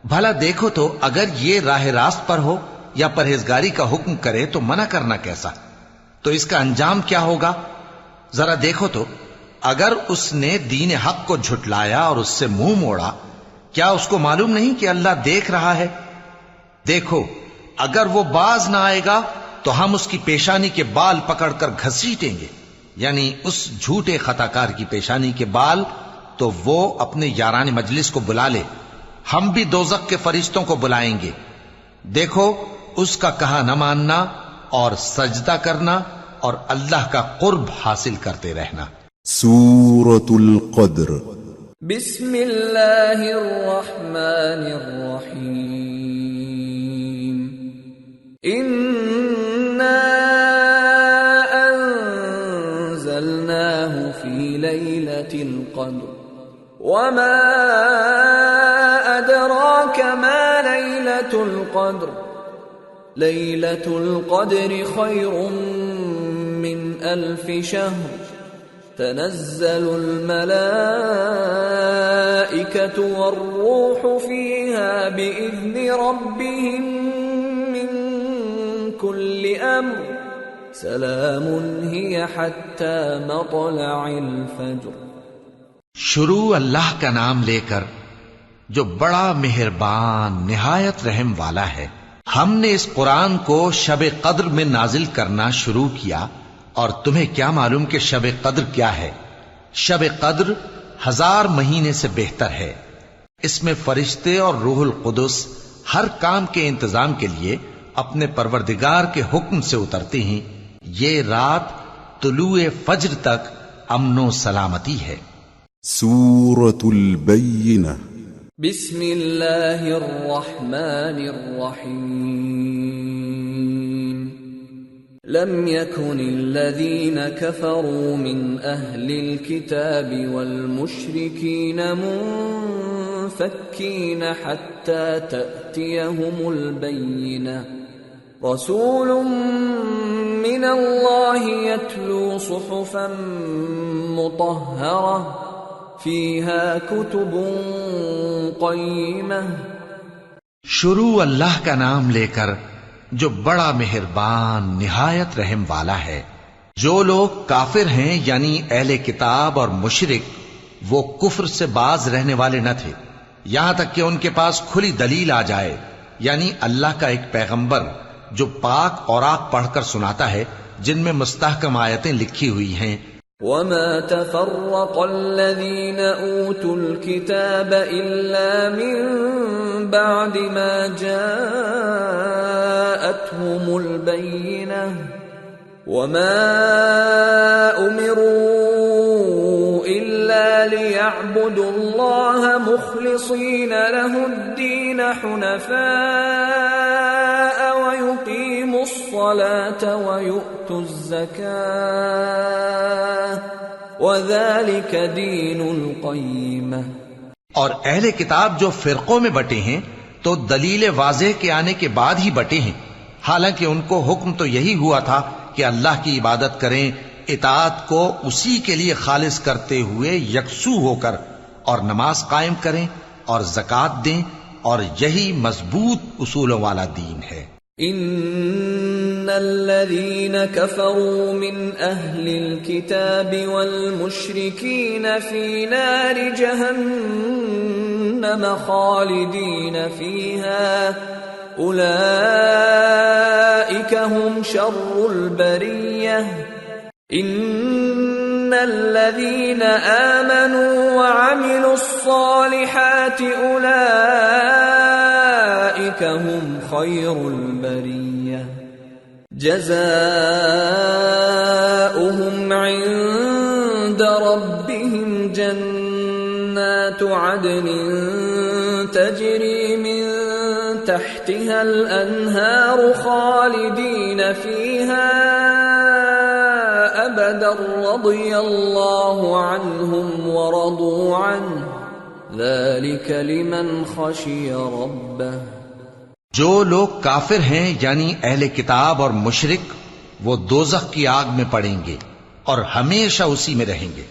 بھلا دیکھو تو اگر یہ راہ راست پر ہو یا پرہیزگاری کا حکم کرے تو منع کرنا کیسا؟ تو اس کا انجام کیا ہوگا؟ ذرا دیکھو تو اگر اس نے دین حق کو جھٹلایا اور اس سے منہ موڑا، کیا اس کو معلوم نہیں کہ اللہ دیکھ رہا ہے؟ دیکھو اگر وہ باز نہ آئے گا تو ہم اس کی پیشانی کے بال پکڑ کر گھسیٹیں گے، یعنی اس جھوٹے خطاکار کی پیشانی کے بال، تو وہ اپنے یاران مجلس کو بلا لے، ہم بھی دوزخ کے فرشتوں کو بلائیں گے. دیکھو اس کا کہا نہ ماننا اور سجدہ کرنا اور اللہ کا قرب حاصل کرتے رہنا. سورة القدر. بسم اللہ الرحمن الرحیم انا انزلنا القدر وما أدراك ما ليلة القدر ليلة القدر خير من 1000 شهر تنزل الملائكة والروح فيها بإذن ربهم من كل أمر سلام هي حتى مطلع الفجر. شروع اللہ کا نام لے کر جو بڑا مہربان نہایت رحم والا ہے. ہم نے اس قرآن کو شب قدر میں نازل کرنا شروع کیا، اور تمہیں کیا معلوم کہ شب قدر کیا ہے؟ شب قدر 1000 مہینے سے بہتر ہے. اس میں فرشتے اور روح القدس ہر کام کے انتظام کے لیے اپنے پروردگار کے حکم سے اترتے ہیں. یہ رات طلوع فجر تک امن و سلامتی ہے. سورة البينة. بسم الله الرحمن الرحيم. لم يكن الذين كفروا من أهل الكتاب والمشركين منفكين حتى تأتيهم البينة. رسول من الله يتلو صحفا مطهرة فيها كتب قيمة. شروع اللہ کا نام لے کر جو بڑا مہربان نہایت رحم والا ہے. جو لوگ کافر ہیں یعنی اہل کتاب اور مشرک، وہ کفر سے باز رہنے والے نہ تھے یہاں تک کہ ان کے پاس کھلی دلیل آ جائے، یعنی اللہ کا ایک پیغمبر جو پاک اوراق پڑھ کر سناتا ہے جن میں مستحکم آیتیں لکھی ہوئی ہیں. وما تفرق الذين اوتوا الكتاب الا من بعد ما جاءتهم البينة وما امروا الا ليعبدوا الله مخلصين له الدين حنفاء ويقيموا الصلاة ويؤتوا الزكاة وذلك دين القيمة. اور اہل کتاب جو فرقوں میں بٹے ہیں تو دلیل واضح کے آنے کے بعد ہی بٹے ہیں، حالانکہ ان کو حکم تو یہی ہوا تھا کہ اللہ کی عبادت کریں، اطاعت کو اسی کے لیے خالص کرتے ہوئے یکسو ہو کر، اور نماز قائم کریں اور زکوٰۃ دیں، اور یہی مضبوط اصولوں والا دین ہے. ان الذين كفروا من اهل الكتاب والمشركين في نار جهنم خالدين فيها اولئك هم شر البرية. ان الذين آمنوا وعملوا الصالحات اولئك هم خير البرية جزاؤهم عند ربهم جنات عدن تجري من تحتها الأنهار خالدين فيها أبدا رضي الله عنهم ورضوا عنه ذلك لمن خشي ربه. جو لوگ کافر ہیں یعنی اہل کتاب اور مشرک، وہ دوزخ کی آگ میں پڑیں گے اور ہمیشہ اسی میں رہیں گے.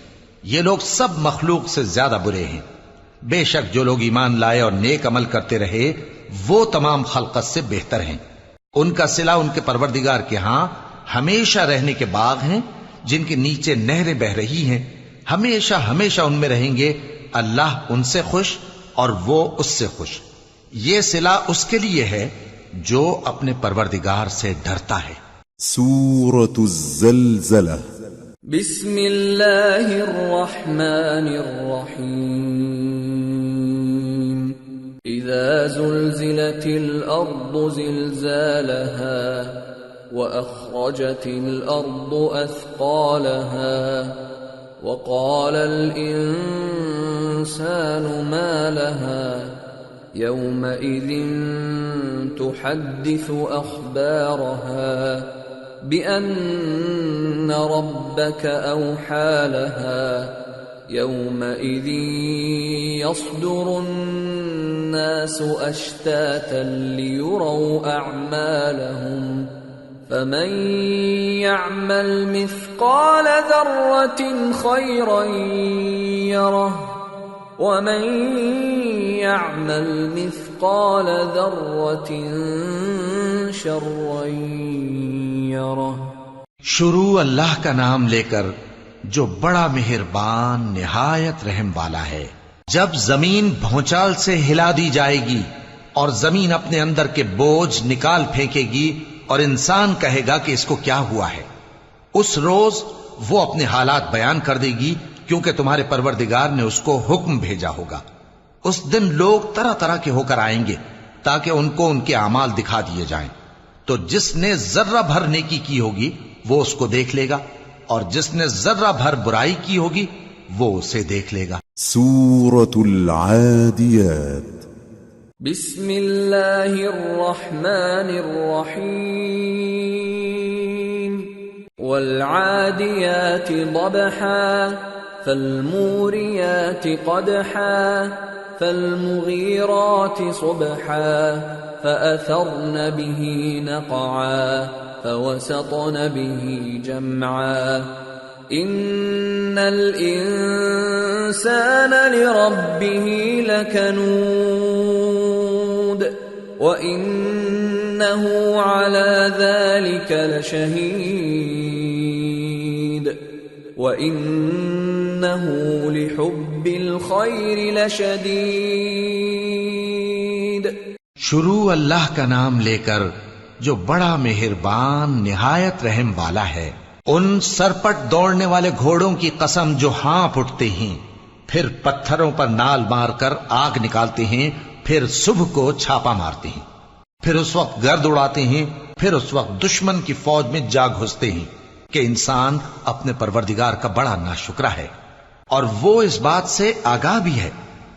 یہ لوگ سب مخلوق سے زیادہ برے ہیں. بے شک جو لوگ ایمان لائے اور نیک عمل کرتے رہے وہ تمام خلقت سے بہتر ہیں. ان کا صلہ ان کے پروردگار کے ہاں ہمیشہ رہنے کے باغ ہیں جن کے نیچے نہریں بہ رہی ہیں. ہمیشہ ہمیشہ ان میں رہیں گے. اللہ ان سے خوش اور وہ اس سے خوش. یہ صلہ اس کے لیے ہے جو اپنے پروردگار سے ڈرتا ہے. سورة الزلزلة. بسم اللہ الرحمن الرحیم. اذا زلزلت الارض زلزالها واخرجت الارض اثقالها وقال الانسان ما لها يومئذ تحدث اخبارها بأن ربك أوحى لها يومئذ يصدر الناس أشتاتا ليروا أعمالهم فمن يعمل مثقال ذرة خيرا يره ومن يعمل مثقال ذرة شرا يره۔ شروع اللہ کا نام لے کر جو بڑا مہربان نہایت رحم والا ہے۔ جب زمین بھونچال سے ہلا دی جائے گی اور زمین اپنے اندر کے بوجھ نکال پھینکے گی اور انسان کہے گا کہ اس کو کیا ہوا ہے، اس روز وہ اپنے حالات بیان کر دے گی کیونکہ تمہارے پروردگار نے اس کو حکم بھیجا ہوگا۔ اس دن لوگ طرح طرح کے ہو کر آئیں گے تاکہ ان کو ان کے اعمال دکھا دیے جائیں، تو جس نے ذرہ بھر نیکی کی ہوگی وہ اس کو دیکھ لے گا اور جس نے ذرہ بھر برائی کی ہوگی وہ اسے دیکھ لے گا۔ سورة العاديات بسم اللہ الرحمن الرحیم والعادیات ضبحا فالموریات قدحا فالمغیرات صبحا فأثرن به نقعا فوسطن به جمعا ان الانسان لربه لكنود وانه على ذلك لشهيد وانه لحب الخير لشديد۔ شروع اللہ کا نام لے کر جو بڑا مہربان نہایت رحم والا ہے۔ ان سرپٹ دوڑنے والے گھوڑوں کی قسم جو ہانپ اٹھتے ہیں، پھر پتھروں پر نال مار کر آگ نکالتے ہیں، پھر صبح کو چھاپا مارتے ہیں، پھر اس وقت گرد اڑاتے ہیں، پھر اس وقت دشمن کی فوج میں جا گھستے ہیں کہ انسان اپنے پروردگار کا بڑا ناشکرا ہے اور وہ اس بات سے آگاہ بھی ہے،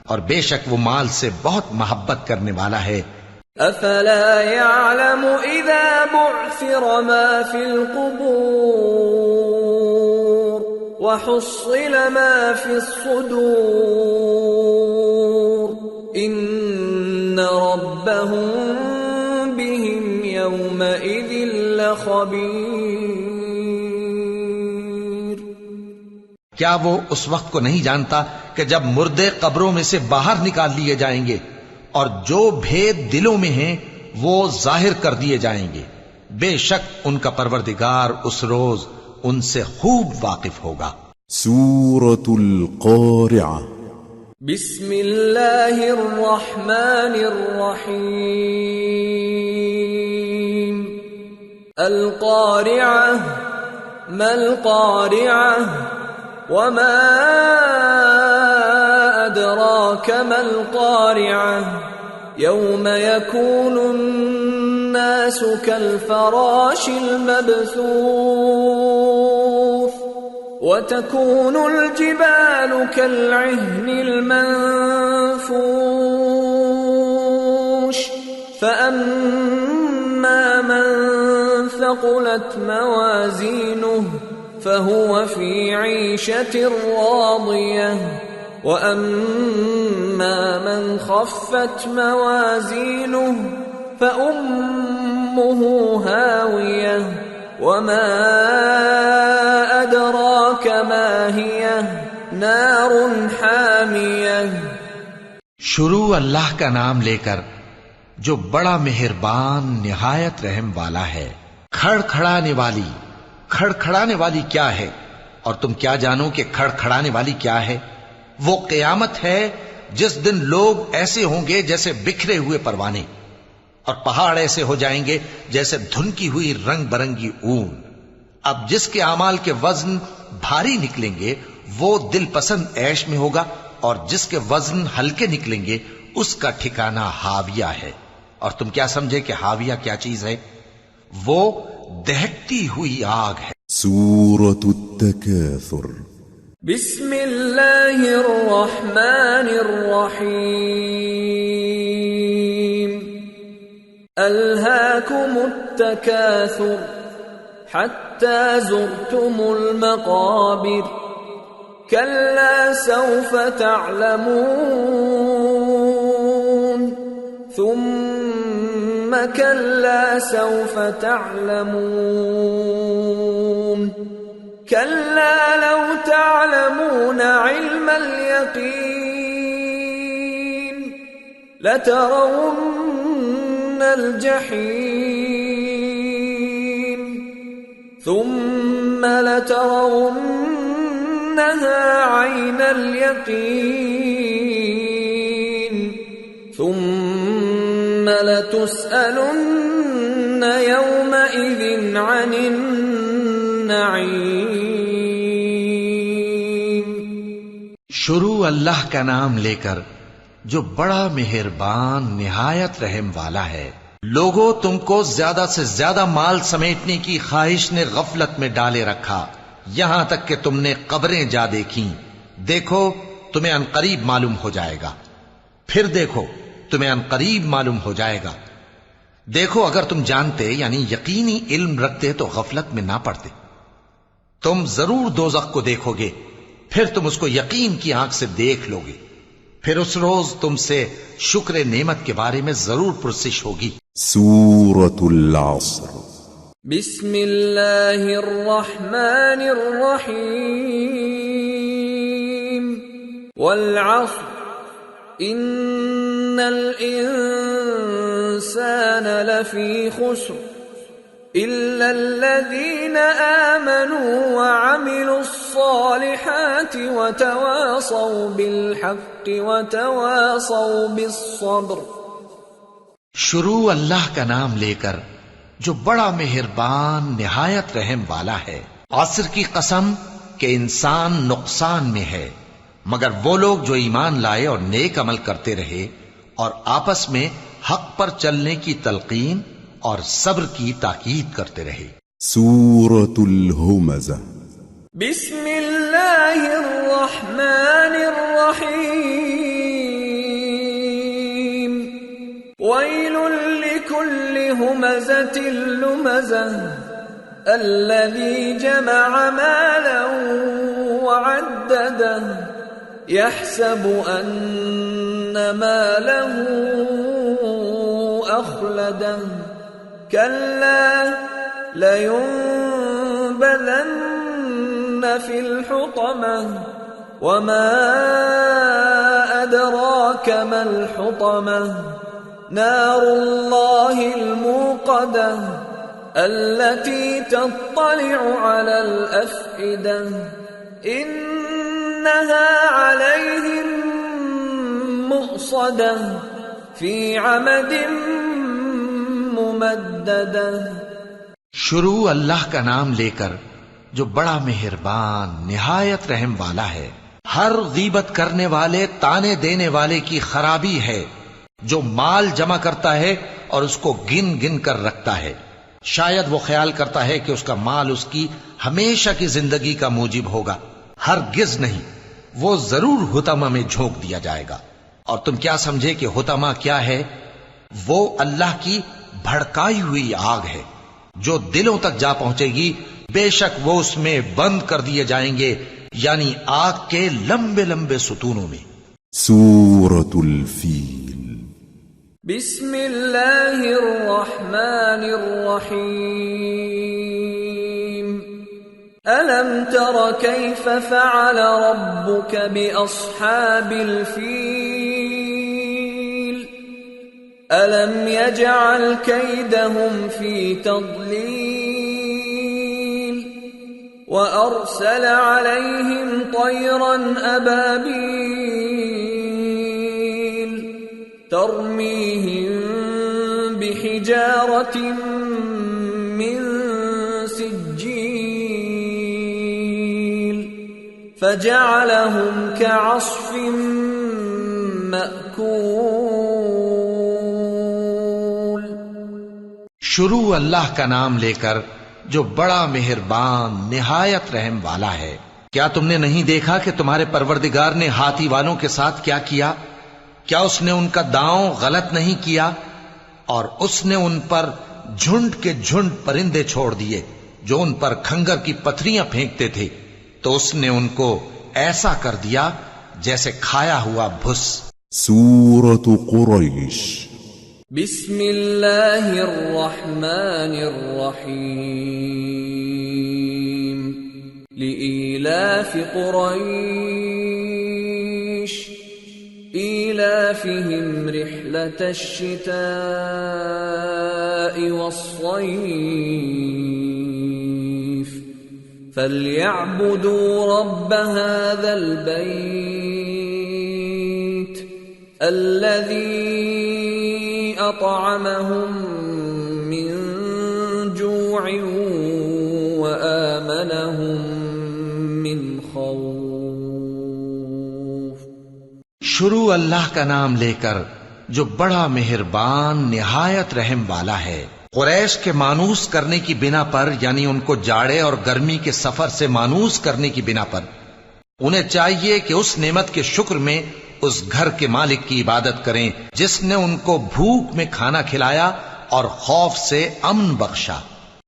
اور بے شک وہ مال سے بہت محبت کرنے والا ہے۔ افلا يعلم اذا بعثر ما في القبور وحصل ما في الصدور ان ربهم بهم يومئذ لخبير۔ کیا وہ اس وقت کو نہیں جانتا کہ جب مردے قبروں میں سے باہر نکال لیے جائیں گے اور جو بھید دلوں میں ہیں وہ ظاہر کر دیے جائیں گے، بے شک ان کا پروردگار اس روز ان سے خوب واقف ہوگا۔ سورة القارعة بسم اللہ الرحمن الرحیم القارعة ما القارعة وما أدراك ما القارعة يوم يكون الناس كالفراش المبثوث وتكون الجبال كالعهن المنفوش فأما من ثقلت موازينه فهو في عيشة راضية وأما من خفت موازينه فأمه هاوية وما أدراك ما هي نار حامية۔ شروع اللہ کا نام لے کر جو بڑا مہربان نہایت رحم والا ہے۔ کھڑکھڑانے والی کیا ہے، اور تم کیا جانو کہ کھڑکھڑانے والی کیا ہے؟ وہ قیامت ہے جس دن لوگ ایسے ہوں گے جیسے بکھرے ہوئے پروانے، اور پہاڑ ایسے ہو جائیں گے جیسے دھنکی ہوئی رنگ برنگی اون۔ اب جس کے اعمال کے وزن بھاری نکلیں گے وہ دل پسند عیش میں ہوگا، اور جس کے وزن ہلکے نکلیں گے اس کا ٹھکانہ ہاویہ ہے۔ اور تم کیا سمجھے کہ ہاویہ کیا چیز ہے؟ وہ دہکتی ہوئی آگ ہے۔ سورة التكاثر بسم اللہ الرحمن الرحیم الہاکم التکاثر حتی زرتم المقابر كلا سوف تعلمون ثم كلا سوف تعلمون كلا لو تعلمون علم اليقين لترون الجحيم ثم لترونها عين اليقين ثم لتسألن يومئذ عن النعيم. شروع اللہ کا نام لے کر جو بڑا مہربان نہایت رحم والا ہے. لوگوں، تم کو زیادہ سے زیادہ مال سمیٹنے کی خواہش نے غفلت میں ڈالے رکھا، یہاں تک کہ تم نے قبریں جا دیکھیں. دیکھو تمہیں عنقریب معلوم ہو جائے گا. پھر دیکھو تمہیں عنقریب معلوم ہو جائے گا. دیکھو اگر تم جانتے یعنی یقینی علم رکھتے تو غفلت میں نہ پڑتے. تم ضرور دوزخ کو دیکھو گے، پھر تم اس کو یقین کی آنکھ سے دیکھ لو گے. پھر اس روز تم سے شکر نعمت کے بارے میں ضرور پرسش ہوگی. سورة العصر. بسم اللہ الرحمن الرحیم. والعصر ان الانسان لفی خسر الا الذین آمنوا وعملوا الصالحات وتواصوا بالحق وتواصوا بالصبر. شروع اللہ کا نام لے کر جو بڑا مہربان نہایت رحم والا ہے. عصر کی قسم کہ انسان نقصان میں ہے مگر وہ لوگ جو ایمان لائے اور نیک عمل کرتے رہے اور آپس میں حق پر چلنے کی تلقین اور صبر کی تاکید کرتے رہے. سورة الهمزة. بسم اللہ الرحمن الرحیم. ویل لکل ہمزة لمزة الذی جمع مالا وعدده يحسب أن ماله أخلده كلا لينبذن في الحطمة وما أدراك ما الحطمة نار الله الموقدة التي تطلع على الأفئدة إنها عليهم مؤصدة في عمد ممددة. شروع اللہ کا نام لے کر جو بڑا مہربان نہایت رحم والا ہے. ہر غیبت کرنے والے تانے دینے والے کی خرابی ہے جو مال جمع کرتا ہے اور اس کو گن گن کر رکھتا ہے. شاید وہ خیال کرتا ہے کہ اس کا مال اس کی ہمیشہ کی زندگی کا موجب ہوگا. ہرگز نہیں، وہ ضرور حطمہ میں جھونک دیا جائے گا. اور تم کیا سمجھے کہ حطمہ کیا ہے؟ وہ اللہ کی بھڑکائی ہوئی آگ ہے جو دلوں تک جا پہنچے گی. بے شک وہ اس میں بند کر دیے جائیں گے، یعنی آگ کے لمبے لمبے ستونوں میں. سورة الفیل. بسم اللہ الرحمن الرحیم. ألم تر كيف فعل ربك بأصحاب الفيل ألم يجعل كيدهم في تضليل وأرسل عليهم طيرا أبابيل ترميهم بحجارة من فجعلهم كعصف مأكول. شروع اللہ کا نام لے کر جو بڑا مہربان نہایت رحم والا ہے. کیا تم نے نہیں دیکھا کہ تمہارے پروردگار نے ہاتھی والوں کے ساتھ کیا کیا؟ کیا اس نے ان کا داؤں غلط نہیں کیا؟ اور اس نے ان پر جھنڈ کے جھنڈ پرندے چھوڑ دیے جو ان پر کھنگر کی پتھریاں پھینکتے تھے، تو اس نے ان کو ایسا کر دیا جیسے کھایا ہوا بھس۔ سورة قريش بسم اللہ الرحمن الرحیم لإیلاف قریش إيلافهم رحلة الشتاء والصيف فليعبدوا رب هذا البيت الذي أطعمهم من جوع وآمنهم من خوف۔ شروع اللہ کا نام لے کر جو بڑا مہربان نہایت رحم والا ہے۔ قریش کے مانوس کرنے کی بنا پر، یعنی ان کو جاڑے اور گرمی کے سفر سے مانوس کرنے کی بنا پر، انہیں چاہیے کہ اس نعمت کے شکر میں اس گھر کے مالک کی عبادت کریں جس نے ان کو بھوک میں کھانا کھلایا اور خوف سے امن بخشا۔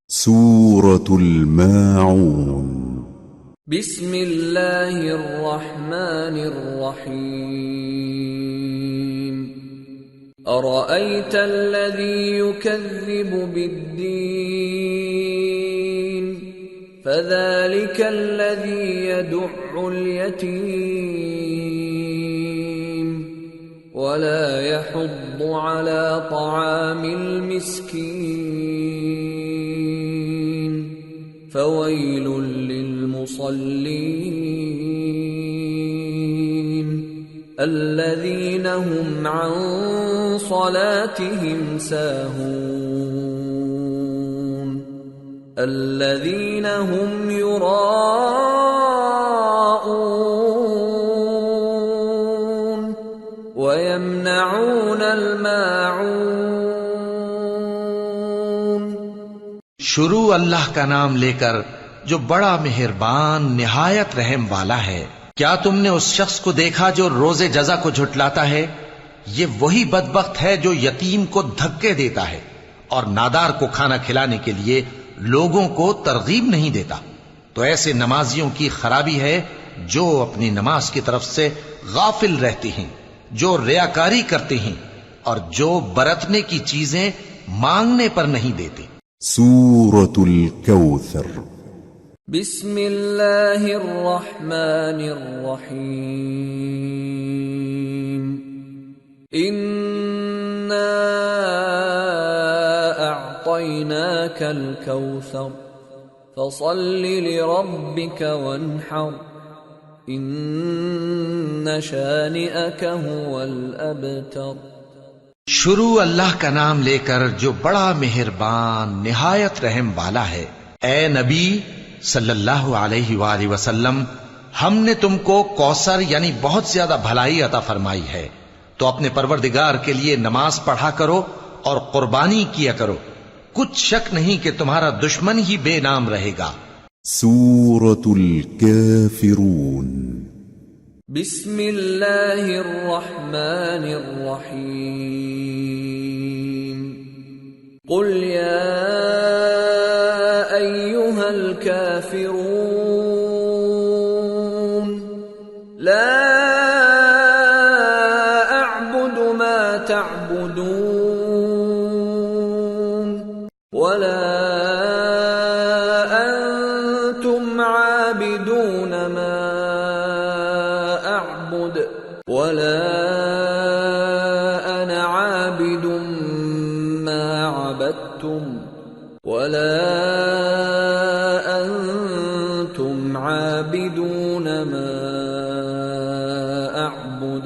سورة الماعون بسم اللہ الرحمن الرحیم ارأیت الذی یکذب بالدین فذلک الذی یدع الیتیم ولا يحض على طعام المسكين فويل للمصلين الذين هم عن صلاتهم ساهون الذين هم يراءون ويمنعون الماعون۔ شروع اللہ کا نام لے کر جو بڑا مہربان نہایت رحم والا ہے۔ کیا تم نے اس شخص کو دیکھا جو روز جزا کو جھٹلاتا ہے؟ یہ وہی بدبخت ہے جو یتیم کو دھکے دیتا ہے اور نادار کو کھانا کھلانے کے لیے لوگوں کو ترغیب نہیں دیتا۔ تو ایسے نمازیوں کی خرابی ہے جو اپنی نماز کی طرف سے غافل رہتے ہیں، جو ریاکاری کرتے ہیں اور جو برتنے کی چیزیں مانگنے پر نہیں دیتے۔ سورة الكوثر بسم اللہ الرحمن الرحیم انا اعطیناک الکوثر فصل لربک وانحر ان شانئک هو الابتر۔ شروع اللہ کا نام لے کر جو بڑا مہربان نہایت رحم والا ہے۔ اے نبی صلی اللہ علیہ وآلہ وسلم، ہم نے تم کو کوثر یعنی بہت زیادہ بھلائی عطا فرمائی ہے، تو اپنے پروردگار کے لیے نماز پڑھا کرو اور قربانی کیا کرو، کچھ شک نہیں کہ تمہارا دشمن ہی بے نام رہے گا۔ سورة الكافرون بسم اللہ الرحمن الرحیم قل یا ایہا الکافرون لا اعبد ما تعبدون ولا انتم عابدون ما اعبد ولا انا عابد ما عبدتم ولا انتم عابدون ما اعبد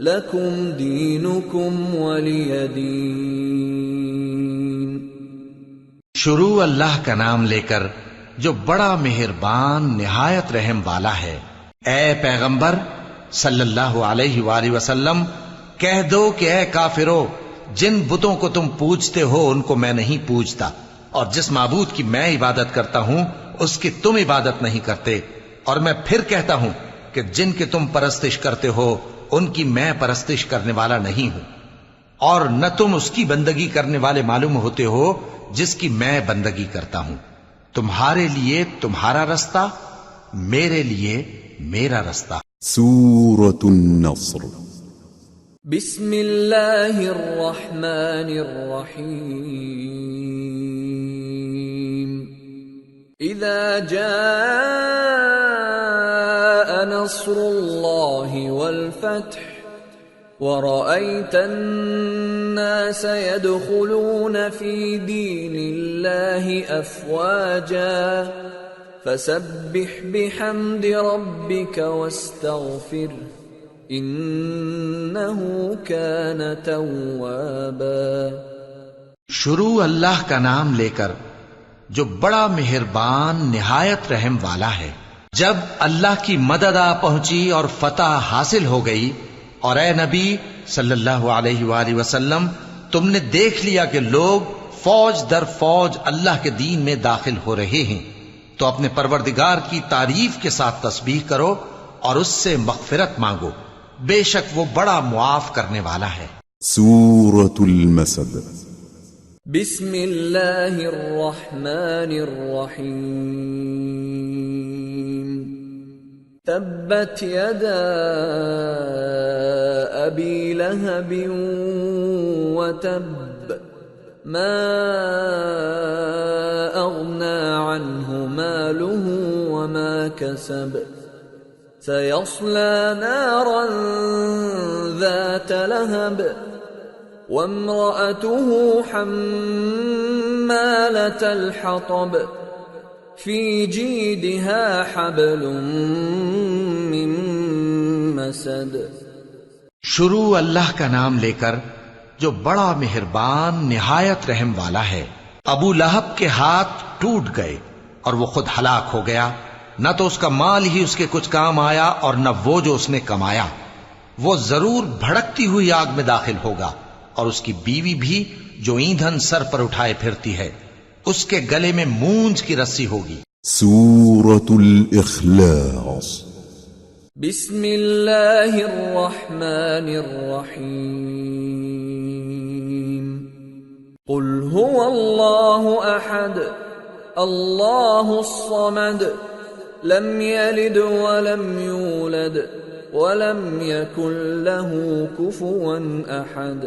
لکم دینکم ولی دین۔ شروع اللہ کا نام لے کر جو بڑا مہربان نہایت رحم والا ہے۔ اے پیغمبر صلی اللہ علیہ وآلہ وسلم، کہہ دو کہ اے کافرو، جن بتوں کو تم پوجتے ہو ان کو میں نہیں پوجتا، اور جس معبود کی میں عبادت کرتا ہوں اس کی تم عبادت نہیں کرتے، اور میں پھر کہتا ہوں کہ جن کی تم پرستش کرتے ہو ان کی میں پرستش کرنے والا نہیں ہوں، اور نہ تم اس کی بندگی کرنے والے معلوم ہوتے ہو جس کی میں بندگی کرتا ہوں۔ تمہارے لیے تمہارا رستہ، میرے لیے میرا رستہ۔ سورة النصر بسم اللہ الرحمن الرحیم اذا جاء نصر اللہ والفتح ورأيت الناس يدخلون في دين الله أفواجا فسبح بحمد ربك واستغفره إنه كان توابا۔ شروع اللہ کا نام لے کر جو بڑا مہربان نہایت رحم والا ہے۔ جب اللہ کی مدد آ پہنچی اور فتح حاصل ہو گئی، اور اے نبی صلی اللہ علیہ وآلہ وسلم تم نے دیکھ لیا کہ لوگ فوج در فوج اللہ کے دین میں داخل ہو رہے ہیں، تو اپنے پروردگار کی تعریف کے ساتھ تسبیح کرو اور اس سے مغفرت مانگو، بے شک وہ بڑا معاف کرنے والا ہے۔ سورة المسد بسم اللہ الرحمن الرحیم تبت یدا ابی لہب وتب ما اغنى عنه ماله وما كسب سيصلى نارا ذات لهب وامرأته حمالة الحطب في جيدها حبل من مسد۔ شروع اللہ کا نام لے کر جو بڑا مہربان نہایت رحم والا ہے۔ ابو لہب کے ہاتھ ٹوٹ گئے اور وہ خود ہلاک ہو گیا، نہ تو اس کا مال ہی اس کے کچھ کام آیا اور نہ وہ جو اس نے کمایا۔ وہ ضرور بھڑکتی ہوئی آگ میں داخل ہوگا، اور اس کی بیوی بھی جو ایندھن سر پر اٹھائے پھرتی ہے، اس کے گلے میں مونج کی رسی ہوگی۔ سورة الإخلاص بسم اللہ الرحمن الرحیم قل هو اللہ احد اللہ الصمد لم یلد ولم یولد ولم یکن له کفوا احد۔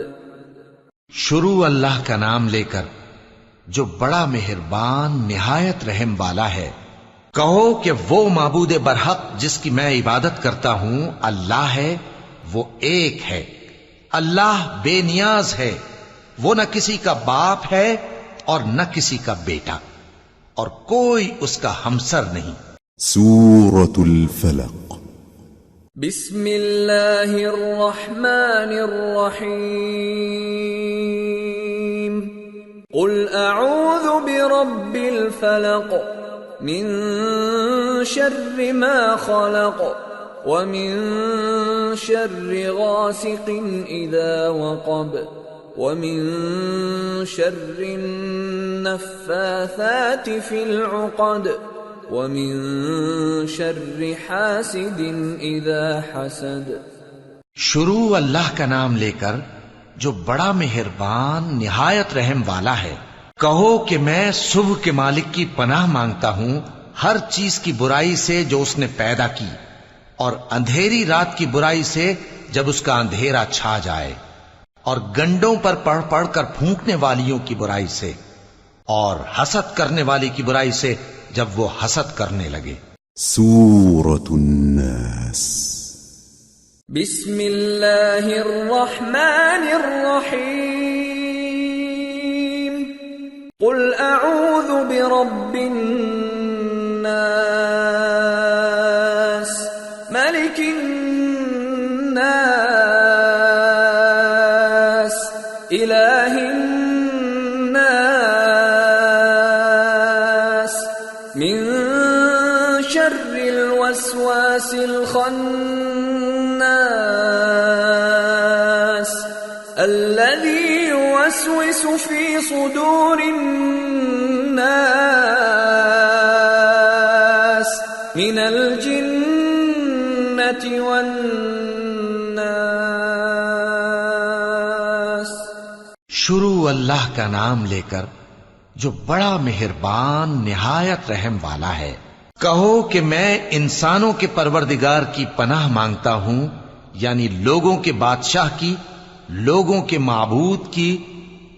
شروع اللہ کا نام لے کر جو بڑا مہربان نہایت رحم والا ہے۔ کہو کہ وہ معبود برحق جس کی میں عبادت کرتا ہوں اللہ ہے، وہ ایک ہے، اللہ بے نیاز ہے، وہ نہ کسی کا باپ ہے اور نہ کسی کا بیٹا، اور کوئی اس کا ہمسر نہیں۔ سورة الفلق بسم اللہ الرحمن الرحیم قل اعوذ برب الفلق من شر ما خلق ومن شر غاسق اذا وقب ومن شر النفاثات في العقد ومن شر حاسد اذا حسد۔ شروع اللہ کا نام لے کر جو بڑا مہربان نہایت رحم والا ہے۔ کہو کہ میں صبح کے مالک کی پناہ مانگتا ہوں ہر چیز کی برائی سے جو اس نے پیدا کی، اور اندھیری رات کی برائی سے جب اس کا اندھیرا چھا جائے، اور گنڈوں پر پڑھ پڑھ کر پھونکنے والیوں کی برائی سے، اور حسد کرنے والی کی برائی سے جب وہ حسد کرنے لگے۔ سورة الناس بسم اللہ الرحمن الرحیم قل اعوذ برب الناس ملک الناس الہ الناس من شر الوسواس الخناس الذي يوسوس في صدور الناس من الجنة والناس۔ شروع اللہ کا نام لے کر جو بڑا مہربان نہایت رحم والا ہے۔ کہو کہ میں انسانوں کے پروردگار کی پناہ مانگتا ہوں، یعنی لوگوں کے بادشاہ کی، لوگوں کے معبود کی،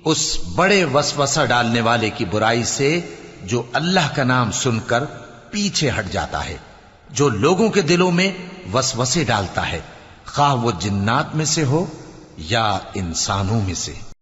اس بڑے وسوسہ ڈالنے والے کی برائی سے جو اللہ کا نام سن کر پیچھے ہٹ جاتا ہے، جو لوگوں کے دلوں میں وسوسے ڈالتا ہے، خواہ وہ جنات میں سے ہو یا انسانوں میں سے۔